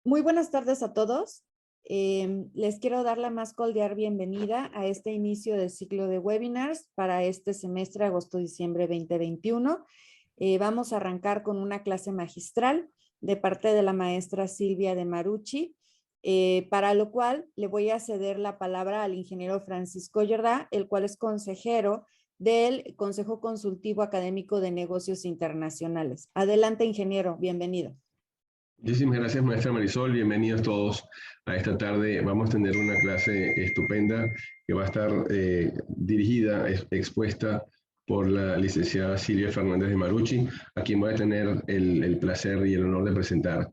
Muy buenas tardes a todos. Les quiero dar la más cordial bienvenida a este inicio del ciclo de webinars para este semestre agosto-diciembre 2021. Vamos a arrancar con una clase magistral de parte de la maestra Silvia de Marucci, para lo cual le voy a ceder la palabra al ingeniero Francisco Jordá, el cual es consejero del Consejo Consultivo Académico de Negocios Internacionales. Adelante, ingeniero, bienvenido. Muchísimas gracias, maestra Marisol. Bienvenidos todos a esta tarde. Vamos a tener una clase estupenda que va a estar dirigida, expuesta por la licenciada Silvia Fernández de Marucci, a quien voy a tener el placer y el honor de presentar.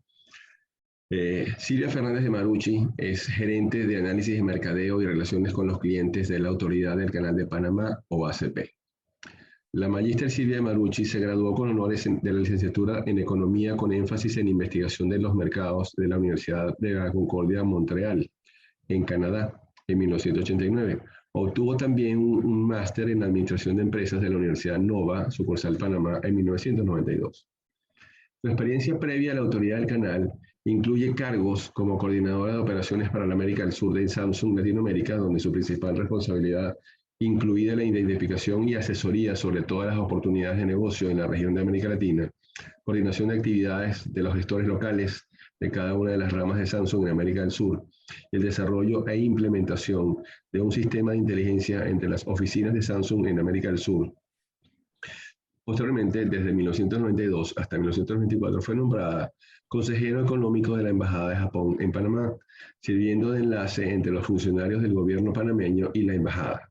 Silvia Fernández de Marucci es gerente de análisis de mercadeo y relaciones con los clientes de la Autoridad del Canal de Panamá, o ACP. La magíster Silvia de Marucci se graduó con honores de la licenciatura en Economía con énfasis en investigación de los mercados de la Universidad de la Concordia, Montreal, en Canadá, en 1989. Obtuvo también un máster en Administración de Empresas de la Universidad Nova, sucursal Panamá, en 1992. Su experiencia previa a la Autoridad del Canal incluye cargos como coordinadora de operaciones para la América del Sur de Samsung Latinoamérica, donde su principal responsabilidad incluida la identificación y asesoría sobre todas las oportunidades de negocio en la región de América Latina, coordinación de actividades de los gestores locales de cada una de las ramas de Samsung en América del Sur, el desarrollo e implementación de un sistema de inteligencia entre las oficinas de Samsung en América del Sur. Posteriormente, desde 1992 hasta 1994, fue nombrada consejero económico de la Embajada de Japón en Panamá, sirviendo de enlace entre los funcionarios del gobierno panameño y la embajada.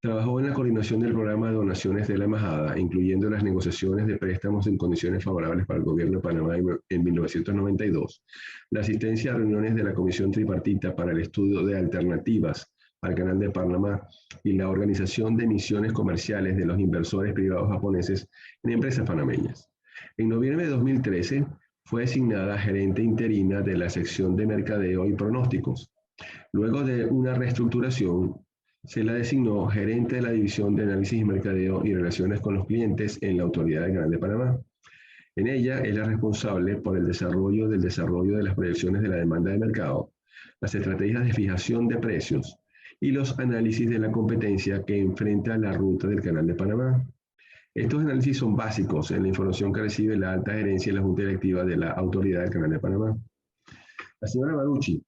Trabajó en la coordinación del programa de donaciones de la embajada, incluyendo las negociaciones de préstamos en condiciones favorables para el gobierno de Panamá en 1992, la asistencia a reuniones de la Comisión Tripartita para el estudio de alternativas al Canal de Panamá y la organización de misiones comerciales de los inversores privados japoneses en empresas panameñas. En noviembre de 2013 fue designada gerente interina de la sección de mercadeo y pronósticos. Luego de una reestructuración, se la designó gerente de la División de Análisis y Mercadeo y Relaciones con los Clientes en la Autoridad del Canal de Panamá. En ella es la responsable por el desarrollo de las proyecciones de la demanda de mercado, las estrategias de fijación de precios y los análisis de la competencia que enfrenta la ruta del Canal de Panamá. Estos análisis son básicos en la información que recibe la alta gerencia y la junta directiva de la Autoridad del Canal de Panamá. La señora Marucci,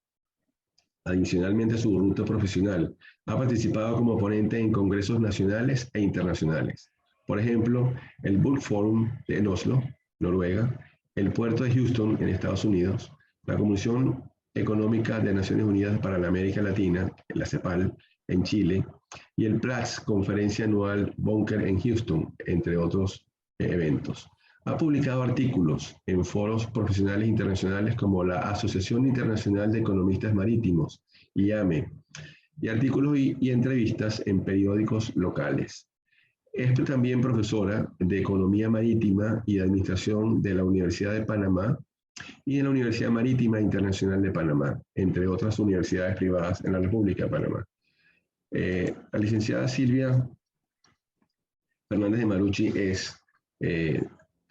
adicionalmente a su ruta profesional, ha participado como ponente en congresos nacionales e internacionales. Por ejemplo, el Book Forum en Oslo, Noruega, el Puerto de Houston en Estados Unidos, la Comisión Económica de Naciones Unidas para la América Latina, la CEPAL, en Chile, y el Platts, Conferencia Anual Bunker en Houston, entre otros eventos. Ha publicado artículos en foros profesionales internacionales como la Asociación Internacional de Economistas Marítimos, IAME, y artículos y entrevistas en periódicos locales. Es también profesora de Economía Marítima y de Administración de la Universidad de Panamá y de la Universidad Marítima Internacional de Panamá, entre otras universidades privadas en la República de Panamá. La licenciada Silvia Fernández de Marucci es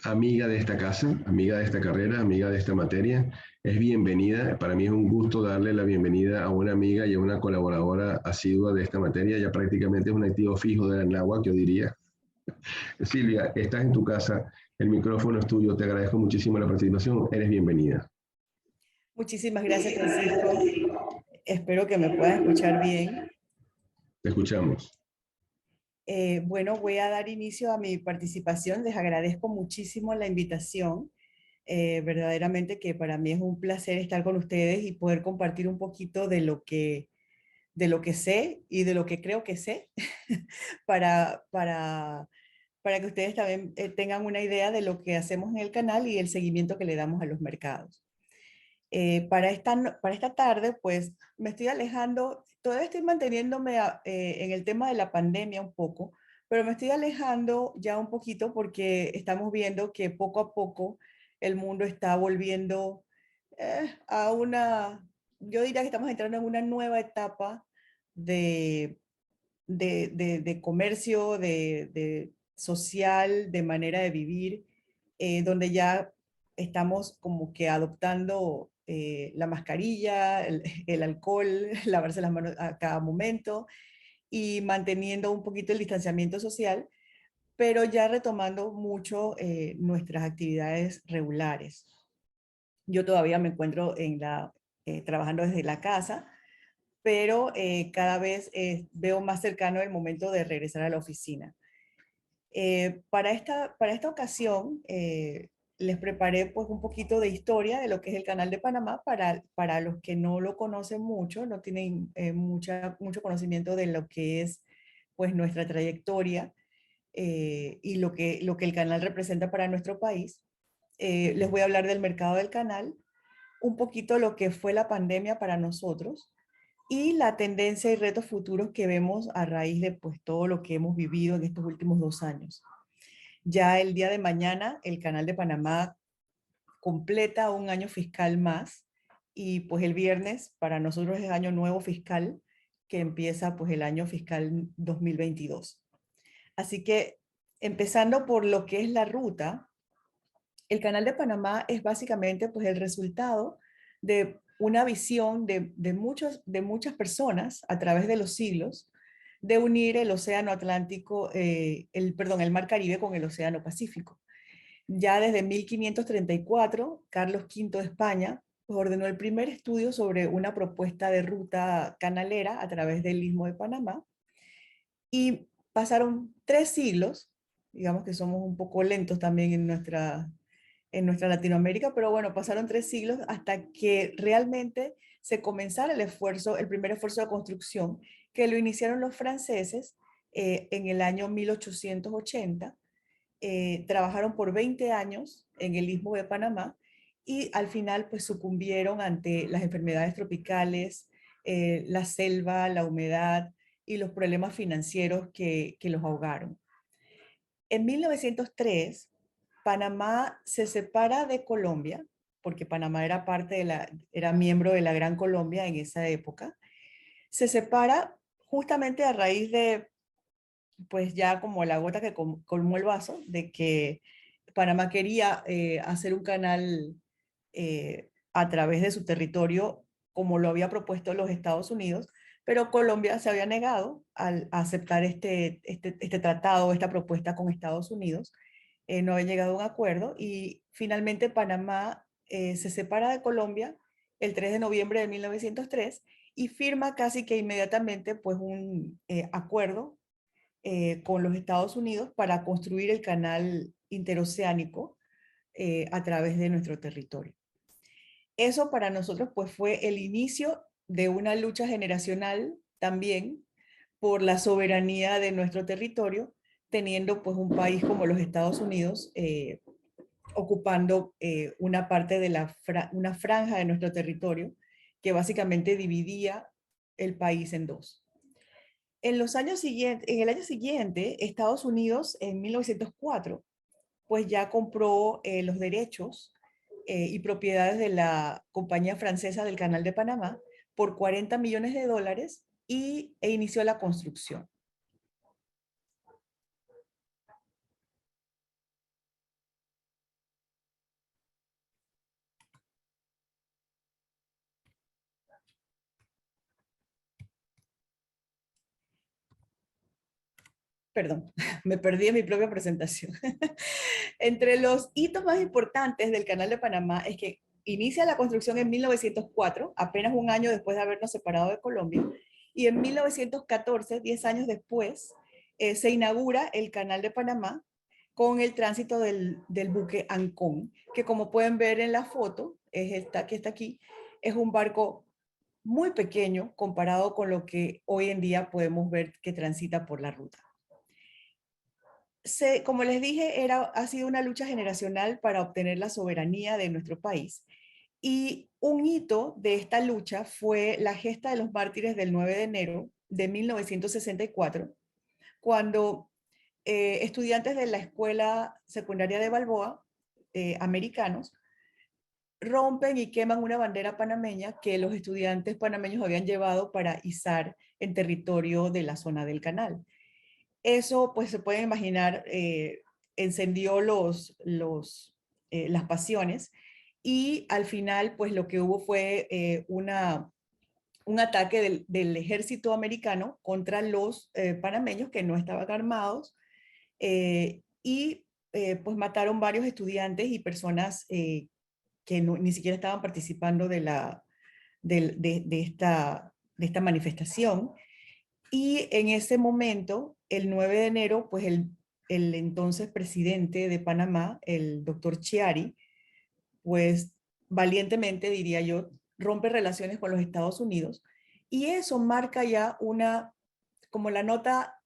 amiga de esta casa, amiga de esta carrera, amiga de esta materia. Es bienvenida. Para mí es un gusto darle la bienvenida a una amiga y a una colaboradora asidua de esta materia. Ya prácticamente es un activo fijo de la NAWAC, yo diría. Silvia, estás en tu casa. El micrófono es tuyo. Te agradezco muchísimo la participación. Eres bienvenida. Muchísimas gracias, Francisco. Espero que me puedas escuchar bien. Te escuchamos. Bueno, voy a dar inicio a mi participación. Les agradezco muchísimo la invitación. Verdaderamente que para mí es un placer estar con ustedes y poder compartir un poquito de lo que sé y de lo que creo que sé para que ustedes también tengan una idea de lo que hacemos en el canal y el seguimiento que le damos a los mercados. Para esta tarde, pues me estoy alejando, todavía estoy manteniéndome en el tema de la pandemia un poco, pero me estoy alejando ya un poquito porque estamos viendo que poco a poco el mundo está volviendo a yo diría que estamos entrando en una nueva etapa de comercio, de social, de manera de vivir, donde ya estamos como que adoptando la mascarilla, el alcohol, lavarse las manos a cada momento y manteniendo un poquito el distanciamiento social, pero ya retomando mucho nuestras actividades regulares. Yo todavía me encuentro trabajando desde la casa, pero cada vez veo más cercano el momento de regresar a la oficina. Para esta ocasión, les preparé pues un poquito de historia de lo que es el Canal de Panamá para los que no lo conocen mucho, no tienen mucho conocimiento de lo que es pues nuestra trayectoria y lo que el canal representa para nuestro país. Les voy a hablar del mercado del canal, un poquito lo que fue la pandemia para nosotros y la tendencia y retos futuros que vemos a raíz de pues, todo lo que hemos vivido en estos últimos 2 años. Ya el día de mañana el Canal de Panamá completa un año fiscal más y pues el viernes para nosotros es año nuevo fiscal que empieza pues el año fiscal 2022. Así que empezando por lo que es la ruta, el Canal de Panamá es básicamente pues el resultado de una visión de muchas personas a través de los siglos de unir el océano Atlántico, el mar Caribe con el océano Pacífico. Ya desde 1534, Carlos V de España ordenó el primer estudio sobre una propuesta de ruta canalera a través del Istmo de Panamá y pasaron 3 siglos, digamos que somos un poco lentos también en nuestra Latinoamérica, pero bueno, pasaron 3 siglos hasta que realmente se comenzara el primer esfuerzo de construcción, que lo iniciaron los franceses en el año 1880. Trabajaron por 20 años en el Istmo de Panamá y al final pues sucumbieron ante las enfermedades tropicales, la selva, la humedad y los problemas financieros que los ahogaron. En 1903, Panamá se separa de Colombia, porque Panamá era miembro de la Gran Colombia en esa época. Se separa justamente a raíz de, pues ya como la gota que colmó el vaso, de que Panamá quería hacer un canal a través de su territorio, como lo había propuesto los Estados Unidos, pero Colombia se había negado a aceptar este tratado, esta propuesta con Estados Unidos. No había llegado a un acuerdo y finalmente Panamá se separa de Colombia el 3 de noviembre de 1903 y firma casi que inmediatamente pues un acuerdo con los Estados Unidos para construir el canal interoceánico a través de nuestro territorio. Eso para nosotros pues fue el inicio de una lucha generacional también por la soberanía de nuestro territorio, teniendo pues un país como los Estados Unidos ocupando una parte de una franja de nuestro territorio que básicamente dividía el país en dos. En el año siguiente, Estados Unidos en 1904, pues ya compró los derechos y propiedades de la compañía francesa del Canal de Panamá por $40 millones e inició la construcción. Perdón, me perdí en mi propia presentación. Entre los hitos más importantes del Canal de Panamá es que inicia la construcción en 1904, apenas un año después de habernos separado de Colombia, y en 1914, 10 años después, se inaugura el Canal de Panamá con el tránsito del buque Ancón, que como pueden ver en la foto, es esta que está aquí, es un barco muy pequeño comparado con lo que hoy en día podemos ver que transita por la ruta. Como les dije, ha sido una lucha generacional para obtener la soberanía de nuestro país. Y un hito de esta lucha fue la gesta de los mártires del 9 de enero de 1964, cuando estudiantes de la escuela secundaria de Balboa, americanos, rompen y queman una bandera panameña que los estudiantes panameños habían llevado para izar en territorio de la zona del canal. Eso, pues se pueden imaginar, encendió las pasiones y al final pues lo que hubo fue un ataque del ejército americano contra los panameños que no estaban armados, pues mataron varios estudiantes y personas que ni siquiera estaban participando de esta manifestación. Y en ese momento, el 9 de enero, pues el entonces presidente de Panamá, el doctor Chiari, pues valientemente, diría yo, rompe relaciones con los Estados Unidos, y eso marca ya como la nota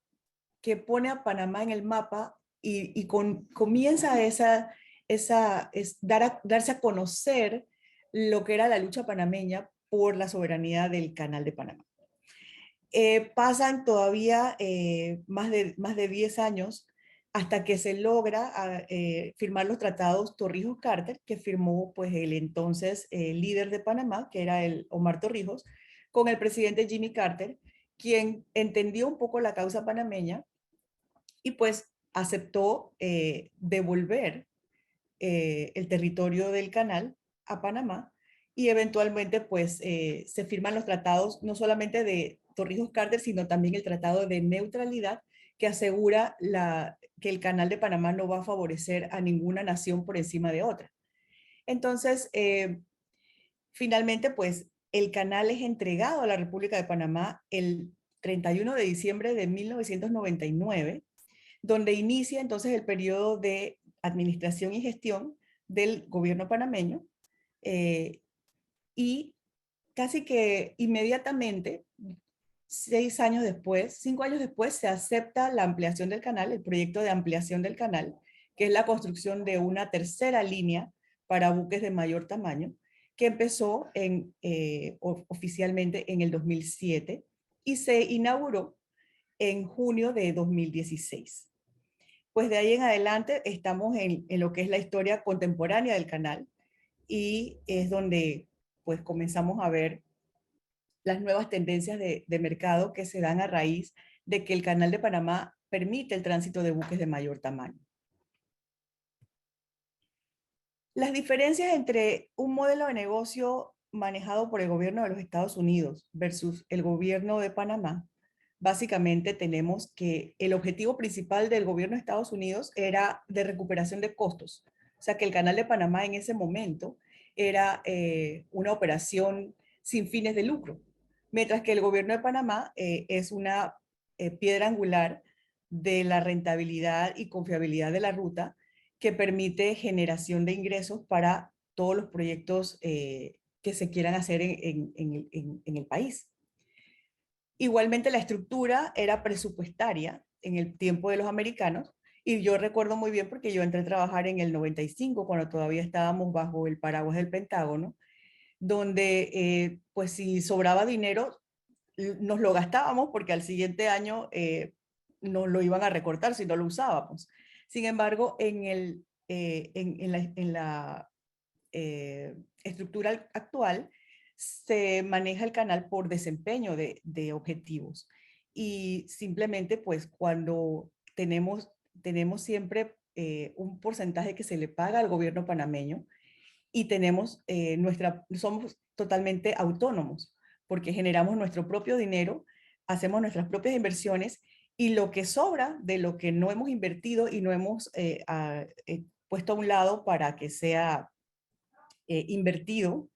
que pone a Panamá en el mapa, y comienza darse a conocer lo que era la lucha panameña por la soberanía del Canal de Panamá. Pasan todavía más de 10 años hasta que se logra firmar los tratados Torrijos-Carter, que firmó pues el entonces líder de Panamá, que era el Omar Torrijos, con el presidente Jimmy Carter, quien entendió un poco la causa panameña y pues aceptó devolver el territorio del canal a Panamá, y eventualmente pues se firman los tratados no solamente de Torrijos-Carter, sino también el tratado de neutralidad, que asegura que el canal de Panamá no va a favorecer a ninguna nación por encima de otra. Entonces, finalmente pues el canal es entregado a la República de Panamá el 31 de diciembre de 1999, donde inicia entonces el periodo de administración y gestión del gobierno panameño, y casi que inmediatamente, 5 años después, se acepta la ampliación del canal, el proyecto de ampliación del canal, que es la construcción de una tercera línea para buques de mayor tamaño, que empezó oficialmente en el 2007 y se inauguró en junio de 2016. Pues de ahí en adelante estamos en lo que es la historia contemporánea del canal, y es donde pues comenzamos a ver las nuevas tendencias de mercado que se dan a raíz de que el canal de Panamá permite el tránsito de buques de mayor tamaño. Las diferencias entre un modelo de negocio manejado por el gobierno de los Estados Unidos versus el gobierno de Panamá, básicamente tenemos que el objetivo principal del gobierno de Estados Unidos era de recuperación de costos. O sea que el canal de Panamá en ese momento era una operación sin fines de lucro, mientras que el gobierno de Panamá es una piedra angular de la rentabilidad y confiabilidad de la ruta, que permite generación de ingresos para todos los proyectos que se quieran hacer en el país. Igualmente la estructura era presupuestaria en el tiempo de los americanos, y yo recuerdo muy bien porque yo entré a trabajar en el 95, cuando todavía estábamos bajo el paraguas del Pentágono, donde pues si sobraba dinero nos lo gastábamos, porque al siguiente año nos lo iban a recortar si no lo usábamos. Sin embargo, en la estructura actual se maneja el canal por desempeño de objetivos, y simplemente pues cuando tenemos siempre un porcentaje que se le paga al gobierno panameño, y somos totalmente autónomos porque generamos nuestro propio dinero, hacemos nuestras propias inversiones, y lo que sobra de lo que no hemos invertido y no hemos puesto a un lado para que sea invertido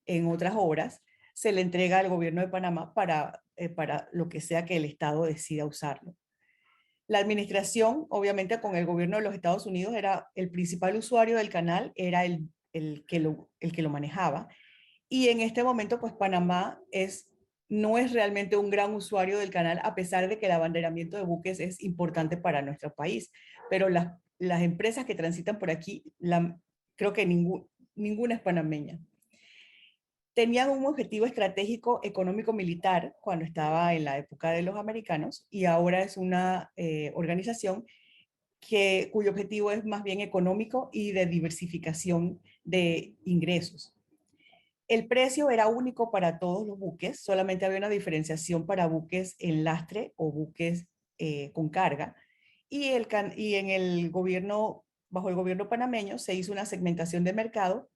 en otras obras, se le entrega al gobierno de Panamá para lo que sea que el Estado decida usarlo. La administración, obviamente con el gobierno de los Estados Unidos, era el principal usuario del canal, era el que lo manejaba. Y en este momento, pues Panamá no es realmente un gran usuario del canal, a pesar de que el abanderamiento de buques es importante para nuestro país. Pero las empresas que transitan por aquí, creo que ninguna es panameña. Tenían un objetivo estratégico económico-militar cuando estaba en la época de los americanos, y ahora es una organización cuyo objetivo es más bien económico y de diversificación de ingresos. El precio era único para todos los buques, solamente había una diferenciación para buques en lastre o buques con carga, y bajo el gobierno panameño se hizo una segmentación de mercado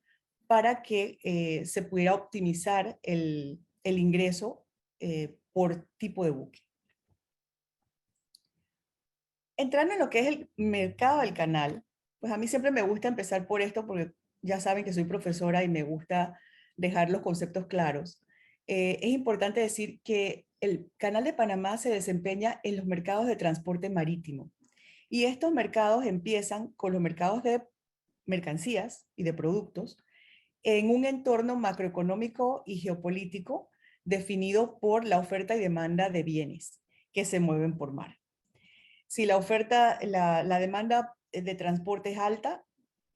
para que se pudiera optimizar el ingreso por tipo de buque. Entrando en lo que es el mercado del canal, pues a mí siempre me gusta empezar por esto porque ya saben que soy profesora y me gusta dejar los conceptos claros. Es importante decir que el Canal de Panamá se desempeña en los mercados de transporte marítimo. Y estos mercados empiezan con los mercados de mercancías y de productos en un entorno macroeconómico y geopolítico definido por la oferta y demanda de bienes que se mueven por mar. Si la oferta, la demanda de transporte es alta,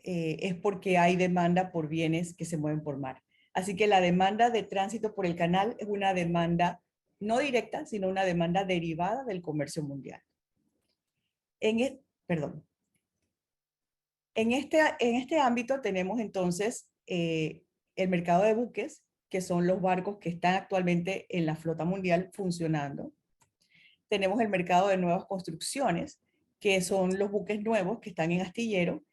es porque hay demanda por bienes que se mueven por mar. Así que la demanda de tránsito por el canal es una demanda no directa, sino una demanda derivada del comercio mundial. Perdón. En este ámbito tenemos entonces el mercado de buques, que son los barcos que están actualmente en la flota mundial funcionando. Tenemos el mercado de nuevas construcciones, que son los buques nuevos que están en astillero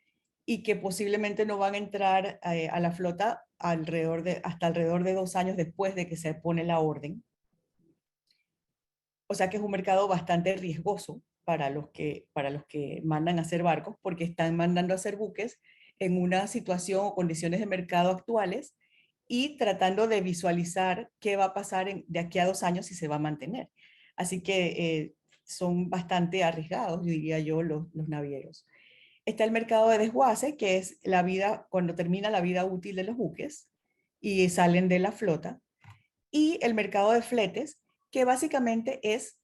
y que posiblemente no van a entrar a la flota hasta alrededor de 2 años después de que se pone la orden. O sea que es un mercado bastante riesgoso para los que mandan a hacer barcos, porque están mandando a hacer buques en una situación o condiciones de mercado actuales y tratando de visualizar qué va a pasar de aquí a 2 años si se va a mantener. Así que son bastante arriesgados, diría yo, los navieros. Está el mercado de desguace, que es la vida, cuando termina la vida útil de los buques y salen de la flota. Y el mercado de fletes, que básicamente es,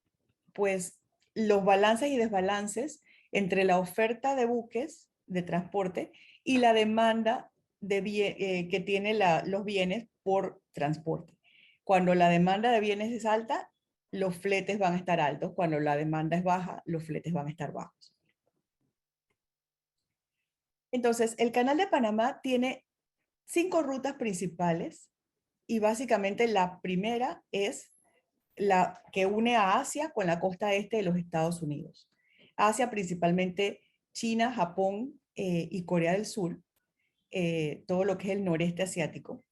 pues, los balances y desbalances entre la oferta de buques de transporte y la demanda que tienen los bienes por transporte. Cuando la demanda de bienes es alta, los fletes van a estar altos. Cuando la demanda es baja, los fletes van a estar bajos. Entonces, el Canal de Panamá tiene 5 rutas principales y básicamente la primera es la que une a Asia con la costa este de los Estados Unidos. Asia principalmente China, Japón y Corea del Sur, todo lo que es el noreste asiático.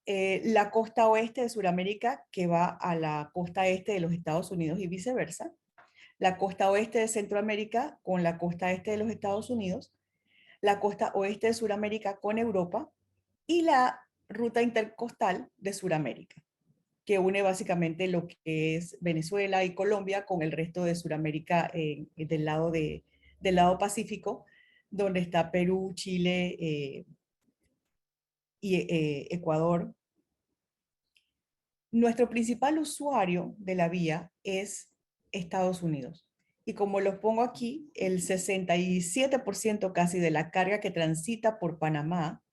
La costa oeste de Sudamérica que va a la costa este de los Estados Unidos y viceversa. La costa oeste de Centroamérica con la costa este de los Estados Unidos. La costa oeste de Sudamérica con Europa y la ruta intercostal de Sudamérica, que une básicamente lo que es Venezuela y Colombia con el resto de Sudamérica del lado Pacífico, donde está Perú, Chile y Ecuador. Nuestro principal usuario de la vía es Estados Unidos. Y como los pongo aquí, el 67% casi de la carga que transita por Panamá,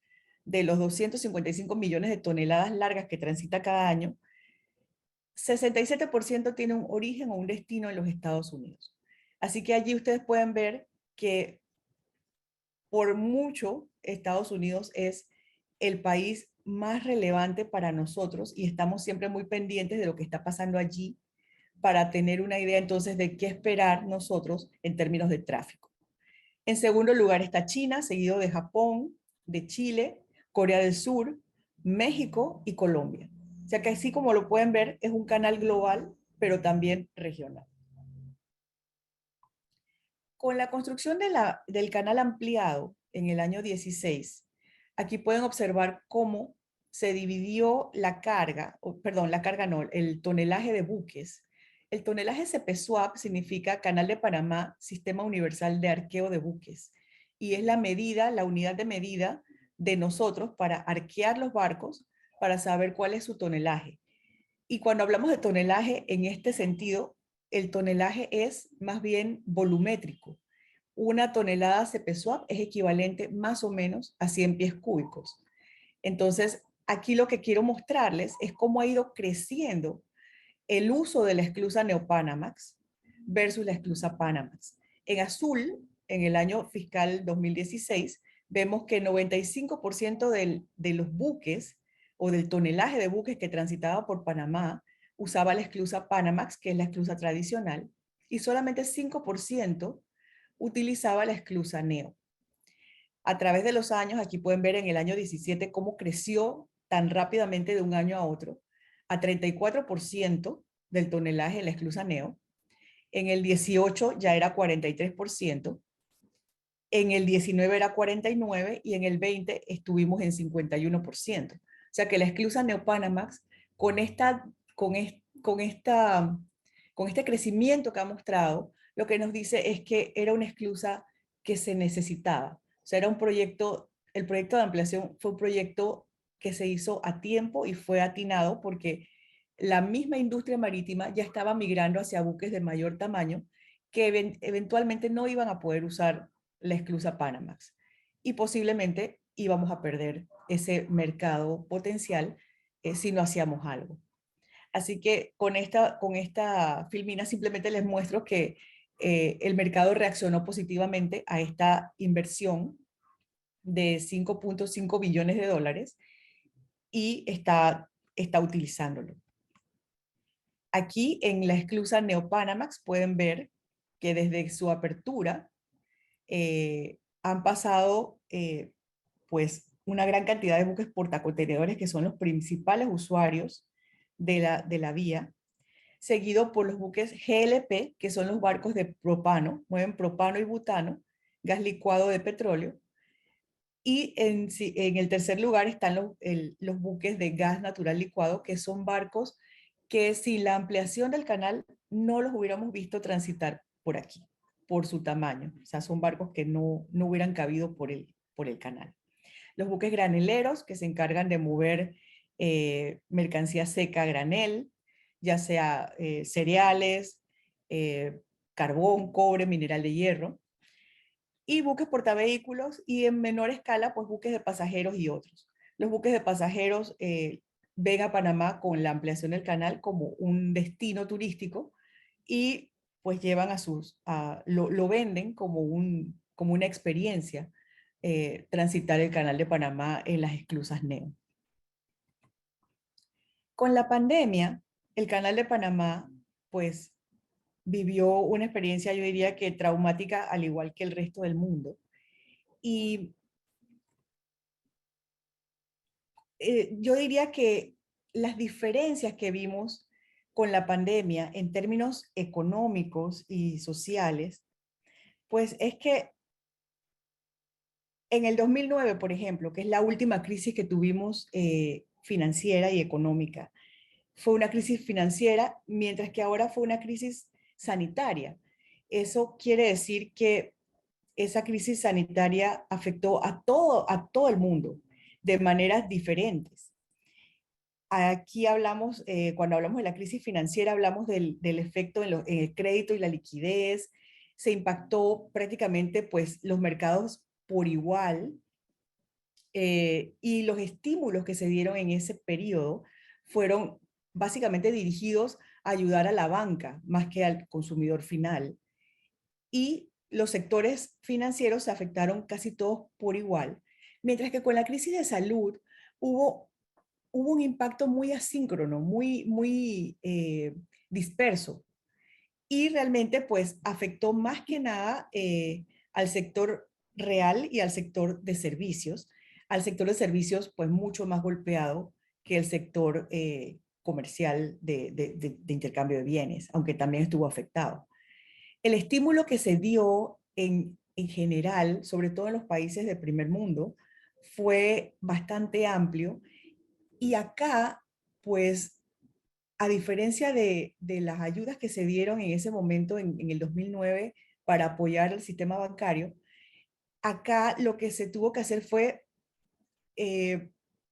de los 255 millones de toneladas largas que transita cada año, 67% tiene un origen o un destino en los Estados Unidos. Así que allí ustedes pueden ver que por mucho Estados Unidos es el país más relevante para nosotros y estamos siempre muy pendientes de lo que está pasando allí para tener una idea entonces de qué esperar nosotros en términos de tráfico. En segundo lugar está China, seguido de Japón, de Chile, Corea del Sur, México y Colombia. O sea que así como lo pueden ver, es un canal global, pero también regional. Con la construcción del canal ampliado en el año 16, aquí pueden observar cómo se dividió la carga, el tonelaje de buques. El tonelaje CPSUAP significa Canal de Panamá, Sistema Universal de Arqueo de Buques, y es la unidad de medida de nosotros para arquear los barcos para saber cuál es su tonelaje. Y cuando hablamos de tonelaje en este sentido, el tonelaje es más bien volumétrico. Una tonelada CPSUAP es equivalente más o menos a 100 pies cúbicos. Entonces, aquí lo que quiero mostrarles es cómo ha ido creciendo el uso de la esclusa Neopanamax versus la esclusa Panamax. En azul, en el año fiscal 2016, vemos que 95% de los buques o del tonelaje de buques que transitaba por Panamá usaba la esclusa Panamax, que es la esclusa tradicional, y solamente 5% utilizaba la esclusa Neo. a través de los años, aquí pueden ver en el año 17 cómo creció tan rápidamente de un año a otro, a 34% del tonelaje en la esclusa Neo. En el 18 ya era 43%, en el 19 era 49% y en el 20 estuvimos en 51%. O sea que la esclusa Neopanamax, con, con este crecimiento que ha mostrado, lo que nos dice es que era una esclusa que se necesitaba. O sea, era un proyecto, el proyecto de ampliación fue un proyecto que se hizo a tiempo y fue atinado porque la misma industria marítima ya estaba migrando hacia buques de mayor tamaño que eventualmente no iban a poder usar la esclusa Panamax y posiblemente íbamos a perder ese mercado potencial si no hacíamos algo. Así que con esta filmina simplemente les muestro que el mercado reaccionó positivamente a esta inversión de 5.5 billones de dólares y está utilizándolo. Aquí en la esclusa Neopanamax pueden ver que desde su apertura han pasado pues una gran cantidad de buques portacontenedores que son los principales usuarios de la vía, seguido por los buques GLP, que son los barcos de propano, mueven propano y butano, gas licuado de petróleo, y en el tercer lugar están los buques de gas natural licuado, que son barcos que sin la ampliación del canal no los hubiéramos visto transitar por aquí, por su tamaño. O sea, son barcos que no hubieran cabido por el canal. Los buques graneleros, que se encargan de mover mercancía seca a granel, ya sea cereales, carbón, cobre, mineral de hierro, y buques portavehículos y en menor escala, pues buques de pasajeros y otros. Los buques de pasajeros ven a Panamá con la ampliación del canal como un destino turístico y pues llevan lo venden como una experiencia transitar el canal de Panamá en las esclusas Neo. Con la pandemia, el canal de Panamá pues vivió una experiencia, yo diría que traumática, al igual que el resto del mundo. Y yo diría que las diferencias que vimos con la pandemia en términos económicos y sociales, pues es que en el 2009, por ejemplo, que es la última crisis que tuvimos financiera y económica, fue una crisis financiera, mientras que ahora fue una crisis sanitaria. Eso quiere decir que esa crisis sanitaria afectó a todo el mundo de maneras diferentes. Aquí hablamos, cuando hablamos de la crisis financiera, hablamos del efecto en el crédito y la liquidez. Se impactó prácticamente pues, los mercados por igual y los estímulos que se dieron en ese periodo fueron básicamente dirigidos a ayudar a la banca más que al consumidor final. Y los sectores financieros se afectaron casi todos por igual, mientras que con la crisis de salud hubo un impacto muy asíncrono, muy disperso. Y realmente pues afectó más que nada al sector real y al sector de servicios. Al sector de servicios pues mucho más golpeado que el sector comercial de intercambio de bienes, aunque también estuvo afectado. El estímulo que se dio en general, sobre todo en los países del primer mundo, fue bastante amplio. Y acá, pues, a diferencia de las ayudas que se dieron en ese momento, en el 2009, para apoyar el sistema bancario, acá lo que se tuvo que hacer fue,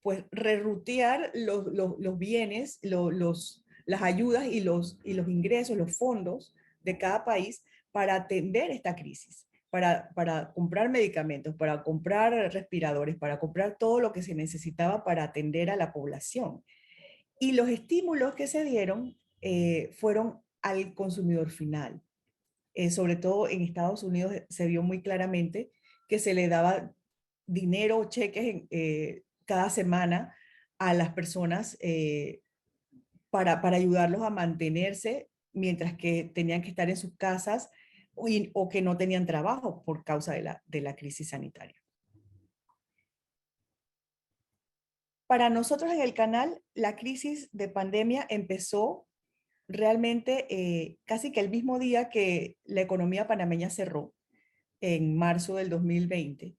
pues, rerutear los bienes, las ayudas y los ingresos, los fondos de cada país para atender esta crisis. Para comprar medicamentos, para comprar respiradores, para comprar todo lo que se necesitaba para atender a la población. Y los estímulos que se dieron fueron al consumidor final. Sobre todo en Estados Unidos se vio muy claramente que se le daba dinero o cheques cada semana a las personas para ayudarlos a mantenerse mientras que tenían que estar en sus casas o que no tenían trabajo por causa de la crisis sanitaria. Para nosotros en el canal, la crisis de pandemia empezó realmente casi que el mismo día que la economía panameña cerró, en marzo del 2020.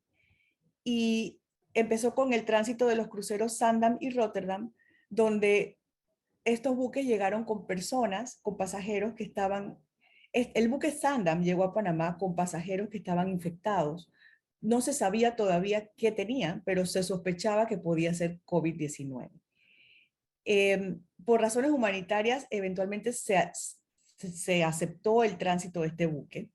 Y empezó con el tránsito de los cruceros Zaandam y Rotterdam, donde estos buques llegaron con personas, con pasajeros que estaban... El buque Zaandam llegó a Panamá con pasajeros que estaban infectados. No se sabía todavía qué tenían, pero se sospechaba que podía ser COVID-19. Por razones humanitarias, eventualmente se aceptó el tránsito de este buque.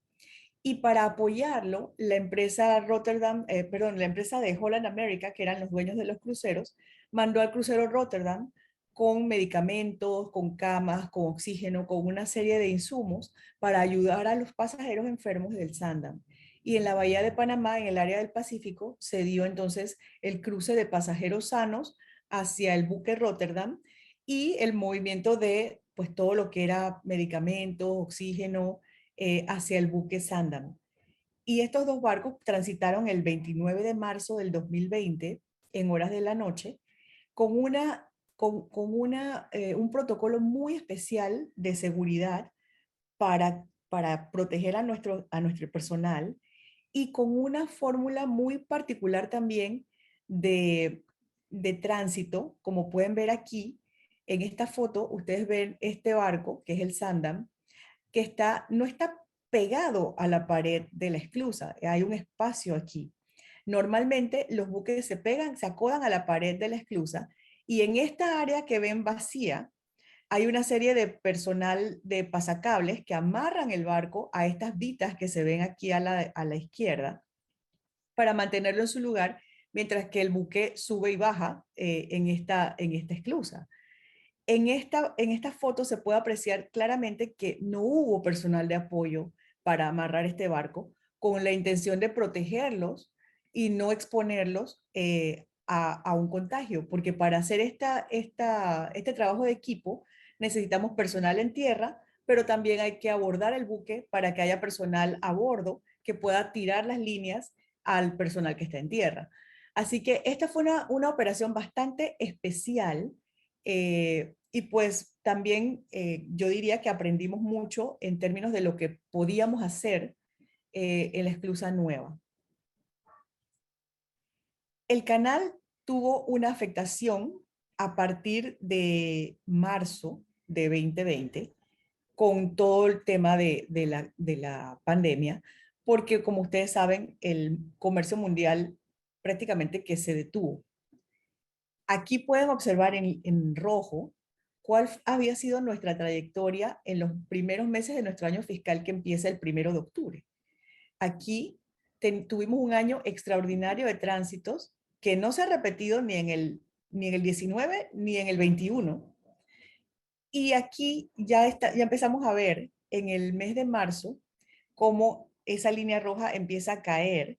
Y para apoyarlo, la empresa la empresa de Holland America, que eran los dueños de los cruceros, mandó al crucero Rotterdam con medicamentos, con camas, con oxígeno, con una serie de insumos para ayudar a los pasajeros enfermos del Zaandam. Y en la bahía de Panamá, en el área del Pacífico, se dio entonces el cruce de pasajeros sanos hacia el buque Rotterdam y el movimiento de pues todo lo que era medicamentos, oxígeno, hacia el buque Zaandam. Y estos dos barcos transitaron el 29 de marzo del 2020 en horas de la noche con un protocolo muy especial de seguridad para proteger a nuestro personal y con una fórmula muy particular también de tránsito, como pueden ver aquí. En esta foto ustedes ven este barco, que es el Zaandam, que no está pegado a la pared de la esclusa, hay un espacio aquí. Normalmente los buques se acodan a la pared de la esclusa y en esta área que ven vacía hay una serie de personal de pasacables que amarran el barco a estas vitas que se ven aquí a la izquierda para mantenerlo en su lugar mientras que el buque sube y baja en esta esclusa. En esta foto se puede apreciar claramente que no hubo personal de apoyo para amarrar este barco con la intención de protegerlos y no exponerlos a un contagio, porque para hacer este trabajo de equipo necesitamos personal en tierra, pero también hay que abordar el buque para que haya personal a bordo que pueda tirar las líneas al personal que está en tierra. Así que esta fue una operación bastante especial y pues también yo diría que aprendimos mucho en términos de lo que podíamos hacer en la esclusa nueva. El canal tuvo una afectación a partir de marzo de 2020 con todo el tema de la pandemia, porque como ustedes saben, el comercio mundial prácticamente que se detuvo. Aquí pueden observar en rojo cuál había sido nuestra trayectoria en los primeros meses de nuestro año fiscal que empieza el 1 de octubre. Aquí tuvimos un año extraordinario de tránsitos que no se ha repetido ni en el 19 ni en el 21. Y aquí ya empezamos a ver en el mes de marzo cómo esa línea roja empieza a caer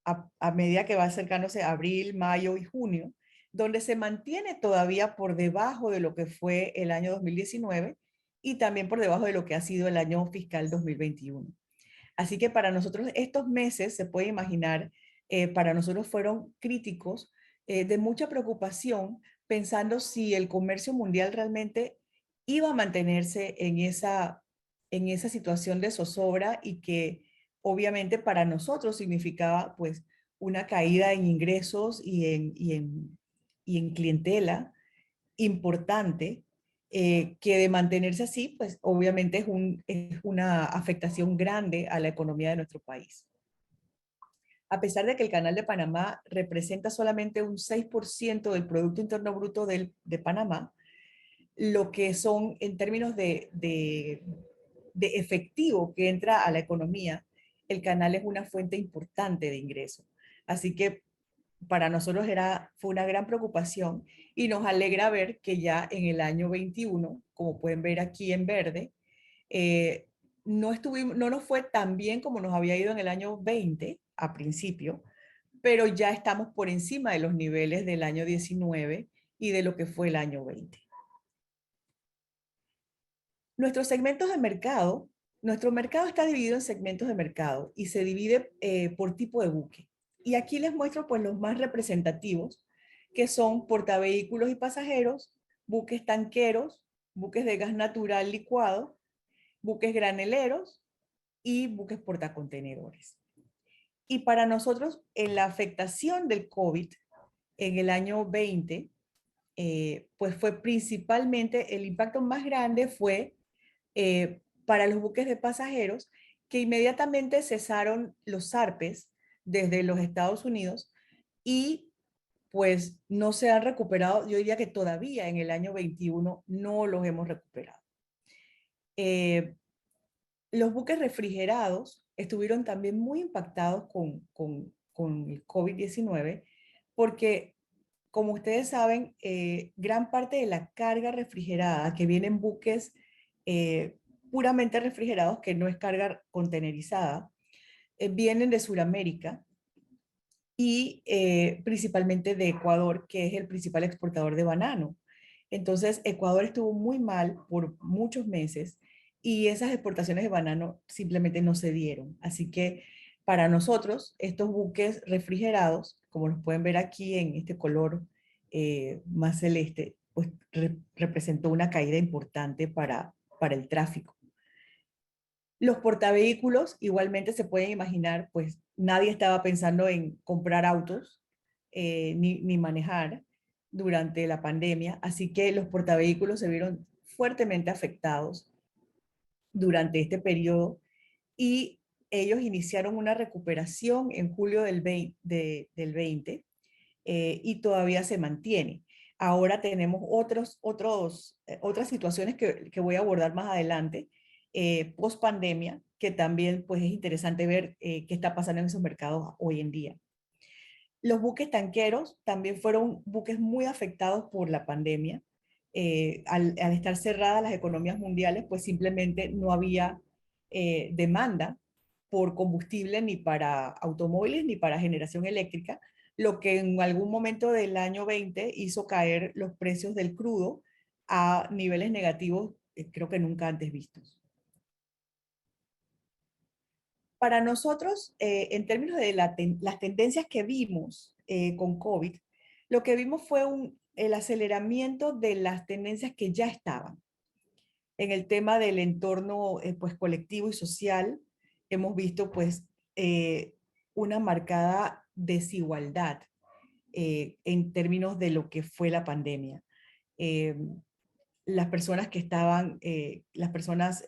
a medida que va acercándose a abril, mayo y junio, donde se mantiene todavía por debajo de lo que fue el año 2019 y también por debajo de lo que ha sido el año fiscal 2021. Así que para nosotros estos meses, se puede imaginar, para nosotros fueron críticos, de mucha preocupación, pensando si el comercio mundial realmente iba a mantenerse en esa situación de zozobra y que obviamente para nosotros significaba pues una caída en ingresos y en clientela importante, que de mantenerse así, pues obviamente es una afectación grande a la economía de nuestro país. A pesar de que el Canal de Panamá representa solamente un 6% del Producto Interno Bruto de Panamá, lo que son en términos de efectivo que entra a la economía, el canal es una fuente importante de ingreso. Así que para nosotros fue una gran preocupación y nos alegra ver que ya en el año 21, como pueden ver aquí en verde, no nos fue tan bien como nos había ido en el año 20 a principio, pero ya estamos por encima de los niveles del año 19 y de lo que fue el año 20. Nuestros segmentos de mercado, nuestro mercado está dividido en segmentos de mercado y se divide por tipo de buque. Y aquí les muestro pues los más representativos que son portavehículos y pasajeros, buques tanqueros, buques de gas natural licuado, buques graneleros y buques portacontenedores. Y para nosotros, en la afectación del COVID en el año 20, pues fue principalmente, el impacto más grande fue para los buques de pasajeros, que inmediatamente cesaron los zarpes desde los Estados Unidos y pues no se han recuperado. Yo diría que todavía en el año 21 no los hemos recuperado. Los buques refrigerados estuvieron también muy impactados con el COVID-19 porque, como ustedes saben, gran parte de la carga refrigerada que viene en buques puramente refrigerados, que no es carga contenerizada, vienen de Sudamérica y principalmente de Ecuador, que es el principal exportador de banano. Entonces, Ecuador estuvo muy mal por muchos meses y esas exportaciones de banano simplemente no se dieron. Así que para nosotros, estos buques refrigerados, como los pueden ver aquí en este color más celeste, pues representó una caída importante para el tráfico. Los portavehículos, igualmente se pueden imaginar, pues nadie estaba pensando en comprar autos ni manejar durante la pandemia, así que los portavehículos se vieron fuertemente afectados durante este periodo y ellos iniciaron una recuperación en julio del 20 y todavía se mantiene. Ahora tenemos otras situaciones que voy a abordar más adelante, post pandemia, que también pues es interesante ver qué está pasando en esos mercados hoy en día. Los buques tanqueros también fueron buques muy afectados por la pandemia. Al estar cerradas las economías mundiales, pues simplemente no había demanda por combustible ni para automóviles ni para generación eléctrica, lo que en algún momento del año 20 hizo caer los precios del crudo a niveles negativos, creo que nunca antes vistos. Para nosotros, en términos de las tendencias que vimos con COVID, lo que vimos fue el aceleramiento de las tendencias que ya estaban. En el tema del entorno pues, colectivo y social, hemos visto pues, una marcada desigualdad en términos de lo que fue la pandemia. Las personas que estaban, las personas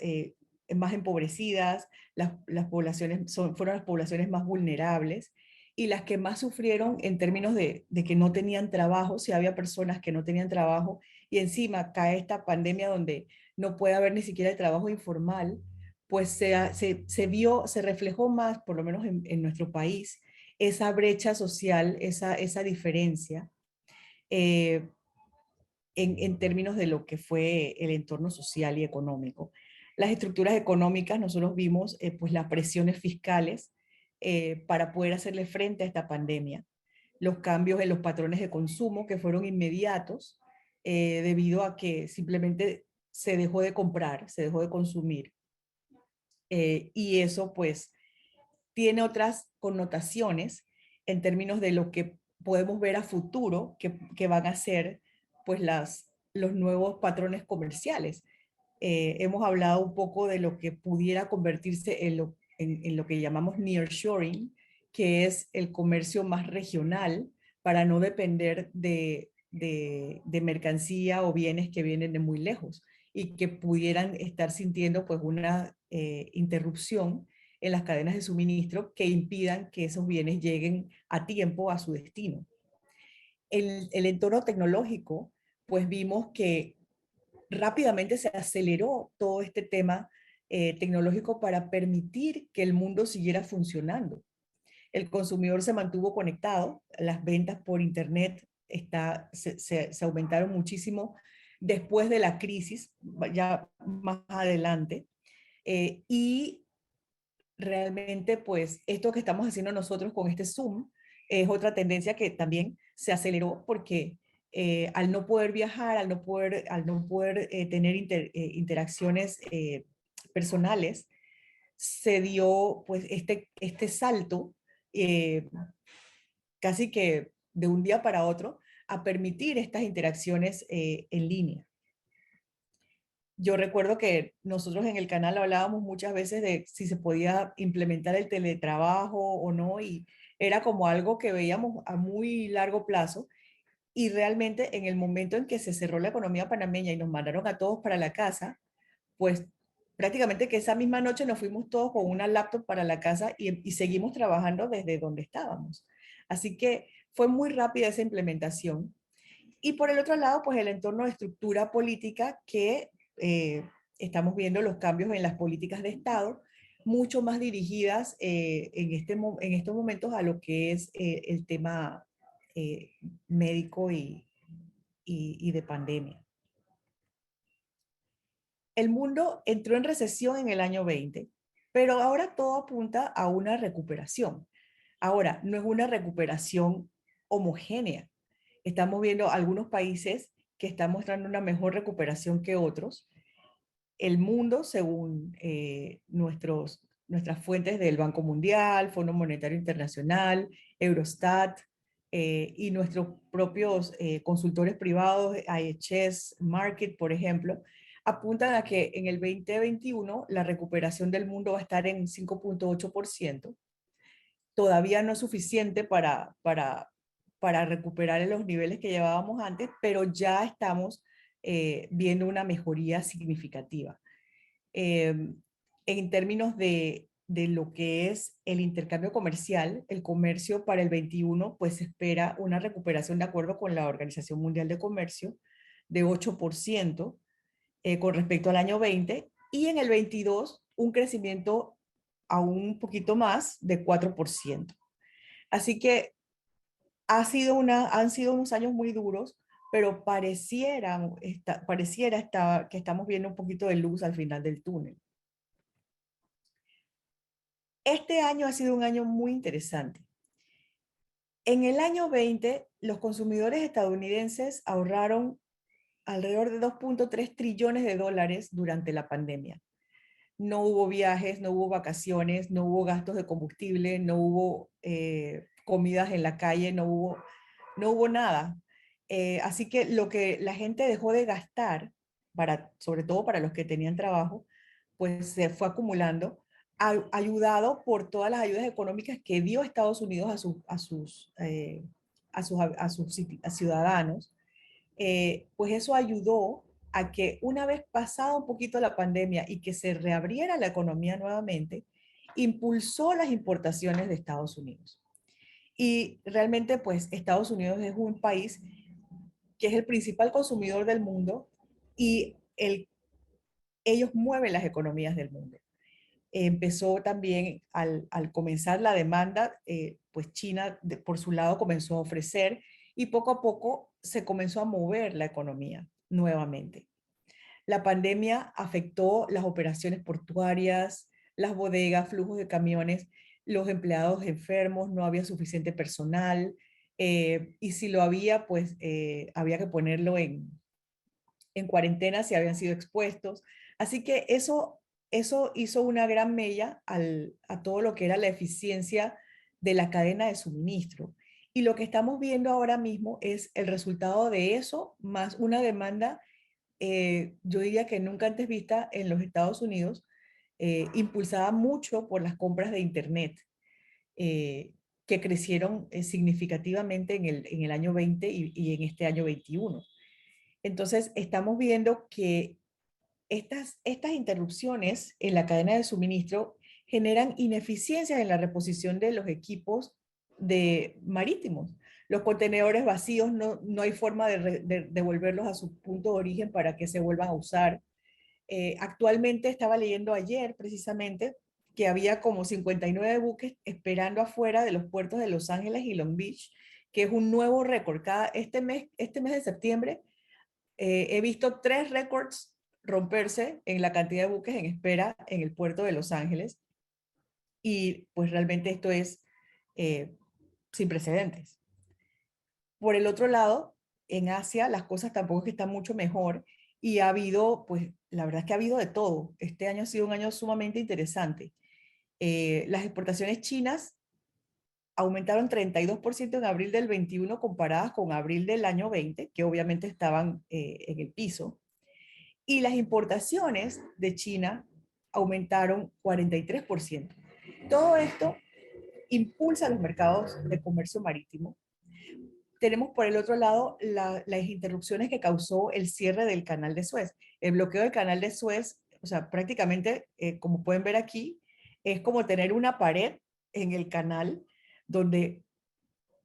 más empobrecidas, las poblaciones fueron las poblaciones más vulnerables y las que más sufrieron en términos de que no tenían trabajo, si había personas que no tenían trabajo y encima cae esta pandemia donde no puede haber ni siquiera el trabajo informal, pues se reflejó más, por lo menos en nuestro país, esa brecha social, esa diferencia. En términos de lo que fue el entorno social y económico. Las estructuras económicas, nosotros vimos pues las presiones fiscales para poder hacerle frente a esta pandemia, los cambios en los patrones de consumo que fueron inmediatos debido a que simplemente se dejó de comprar, se dejó de consumir. Y eso pues tiene otras connotaciones en términos de lo que podemos ver a futuro que van a ser pues los nuevos patrones comerciales. Hemos hablado un poco de lo que pudiera convertirse en lo que llamamos nearshoring, que es el comercio más regional para no depender de mercancía o bienes que vienen de muy lejos y que pudieran estar sintiendo pues una interrupción en las cadenas de suministro que impidan que esos bienes lleguen a tiempo a su destino. El entorno tecnológico, pues vimos que rápidamente se aceleró todo este tema tecnológico para permitir que el mundo siguiera funcionando. El consumidor se mantuvo conectado, las ventas por internet se aumentaron muchísimo después de la crisis, ya más adelante, y realmente, pues, esto que estamos haciendo nosotros con este Zoom es otra tendencia que también se aceleró porque al no poder viajar, al no poder tener interacciones personales, se dio pues este salto casi que de un día para otro a permitir estas interacciones en línea. Yo recuerdo que nosotros en el canal hablábamos muchas veces de si se podía implementar el teletrabajo o no, y era como algo que veíamos a muy largo plazo, y realmente en el momento en que se cerró la economía panameña y nos mandaron a todos para la casa, pues prácticamente que esa misma noche nos fuimos todos con una laptop para la casa y seguimos trabajando desde donde estábamos. Así que fue muy rápida esa implementación. Y por el otro lado, pues el entorno de estructura política que estamos viendo los cambios en las políticas de Estado, mucho más dirigidas en estos momentos a lo que es el tema eh, médico y de pandemia. El mundo entró en recesión en el año 20, pero ahora todo apunta a una recuperación. Ahora, no es una recuperación homogénea. Estamos viendo algunos países que están mostrando una mejor recuperación que otros. El mundo, según nuestras fuentes del Banco Mundial, Fondo Monetario Internacional, Eurostat, y nuestros propios consultores privados, IHS Markit, por ejemplo, apuntan a que en el 2021 la recuperación del mundo va a estar en 5.8%. Todavía no es suficiente para recuperar los niveles que llevábamos antes, pero ya estamos viendo una mejoría significativa. En términos de lo que es el intercambio comercial, el comercio para el 21, pues se espera una recuperación de acuerdo con la Organización Mundial de Comercio de 8% con respecto al año 20, y en el 22 un crecimiento aún un poquito más de 4%. Así que han sido unos años muy duros, pero pareciera que estamos viendo un poquito de luz al final del túnel. Este año ha sido un año muy interesante. En el año 20, los consumidores estadounidenses ahorraron alrededor de 2.3 trillones de dólares durante la pandemia. No hubo viajes, no hubo vacaciones, no hubo gastos de combustible, no hubo comidas en la calle, no hubo nada. Así que lo que la gente dejó de gastar, sobre todo para los que tenían trabajo, pues se fue acumulando, ayudado por todas las ayudas económicas que dio Estados Unidos a sus ciudadanos. Pues eso ayudó a que una vez pasada un poquito la pandemia y que se reabriera la economía nuevamente, impulsó las importaciones de Estados Unidos. Y realmente, pues, Estados Unidos es un país que es el principal consumidor del mundo y ellos mueven las economías del mundo. Empezó también al comenzar la demanda, pues China por su lado comenzó a ofrecer y poco a poco se comenzó a mover la economía nuevamente. La pandemia afectó las operaciones portuarias, las bodegas, flujos de camiones, los empleados enfermos, no había suficiente personal, y si lo había, pues había que ponerlo en cuarentena si habían sido expuestos. Así que eso hizo una gran mella a todo lo que era la eficiencia de la cadena de suministro. Y lo que estamos viendo ahora mismo es el resultado de eso, más una demanda, yo diría que nunca antes vista en los Estados Unidos, impulsada mucho por las compras de Internet, eh, que crecieron significativamente en el año 20 y en este año 21. Entonces, estamos viendo que estas interrupciones en la cadena de suministro generan ineficiencias en la reposición de los equipos marítimos. Los contenedores vacíos no hay forma de devolverlos a su punto de origen para que se vuelvan a usar. Actualmente estaba leyendo ayer precisamente que había como 59 buques esperando afuera de los puertos de Los Ángeles y Long Beach, que es un nuevo récord. Este mes de septiembre he visto 3 récords romperse en la cantidad de buques en espera en el puerto de Los Ángeles, y pues realmente esto es sin precedentes. Por el otro lado, en Asia las cosas tampoco es que están mucho mejor, y ha habido, pues la verdad es que ha habido de todo. Este año ha sido un año sumamente interesante. Las exportaciones chinas aumentaron 32% en abril del 21 comparadas con abril del año 20, que obviamente estaban en el piso. Y las importaciones de China aumentaron 43%. Todo esto impulsa los mercados de comercio marítimo. Tenemos por el otro lado las interrupciones que causó el cierre del canal de Suez. El bloqueo del canal de Suez, o sea, prácticamente, como pueden ver aquí, es como tener una pared en el canal donde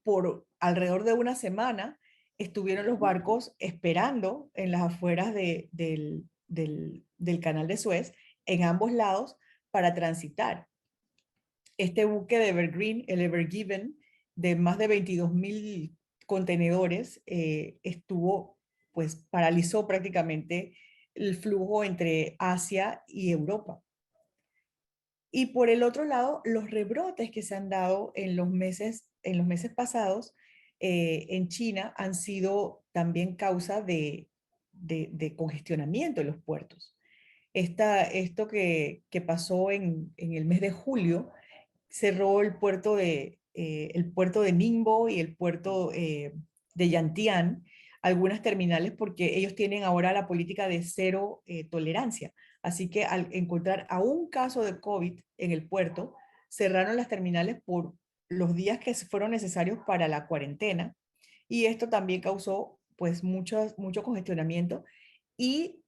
por alrededor de una semana estuvieron los barcos esperando en las afueras del canal de Suez, en ambos lados, para transitar. Este buque de Evergreen, el Ever Given, de más de 22,000 contenedores, pues paralizó prácticamente el flujo entre Asia y Europa. Y por el otro lado, los rebrotes que se han dado en los meses pasados en China han sido también causa de congestionamiento en los puertos. Esto que pasó en el mes de julio, cerró el puerto de Ningbo y el puerto de Yantian, algunas terminales, porque ellos tienen ahora la política de cero tolerancia. Así que al encontrar a un caso de COVID en el puerto, cerraron las terminales por los días que fueron necesarios para la cuarentena, y esto también causó pues mucho congestionamiento, y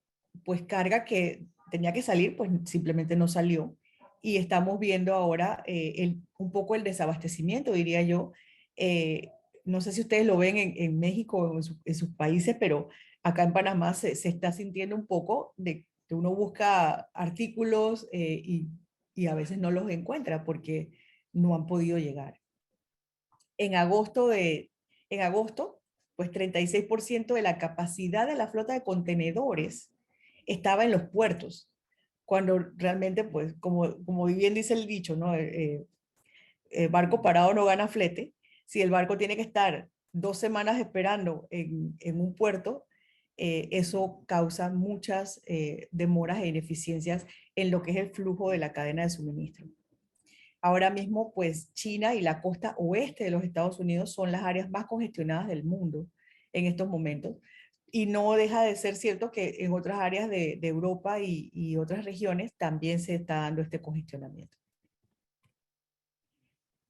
pues carga que tenía que salir, pues simplemente no salió, y estamos viendo ahora un poco el desabastecimiento, diría yo. No sé si ustedes lo ven en México o en sus países, pero acá en Panamá se está sintiendo un poco de que uno busca artículos y a veces no los encuentra porque no han podido llegar. En agosto, pues 36% de la capacidad de la flota de contenedores estaba en los puertos, cuando realmente, pues, como bien dice el dicho, ¿no? Barco parado no gana flete. Si el barco tiene que estar 2 semanas esperando en un puerto, eso causa muchas demoras e ineficiencias en lo que es el flujo de la cadena de suministro. Ahora mismo, pues China y la costa oeste de los Estados Unidos son las áreas más congestionadas del mundo en estos momentos. Y no deja de ser cierto que en otras áreas de Europa y otras regiones también se está dando este congestionamiento.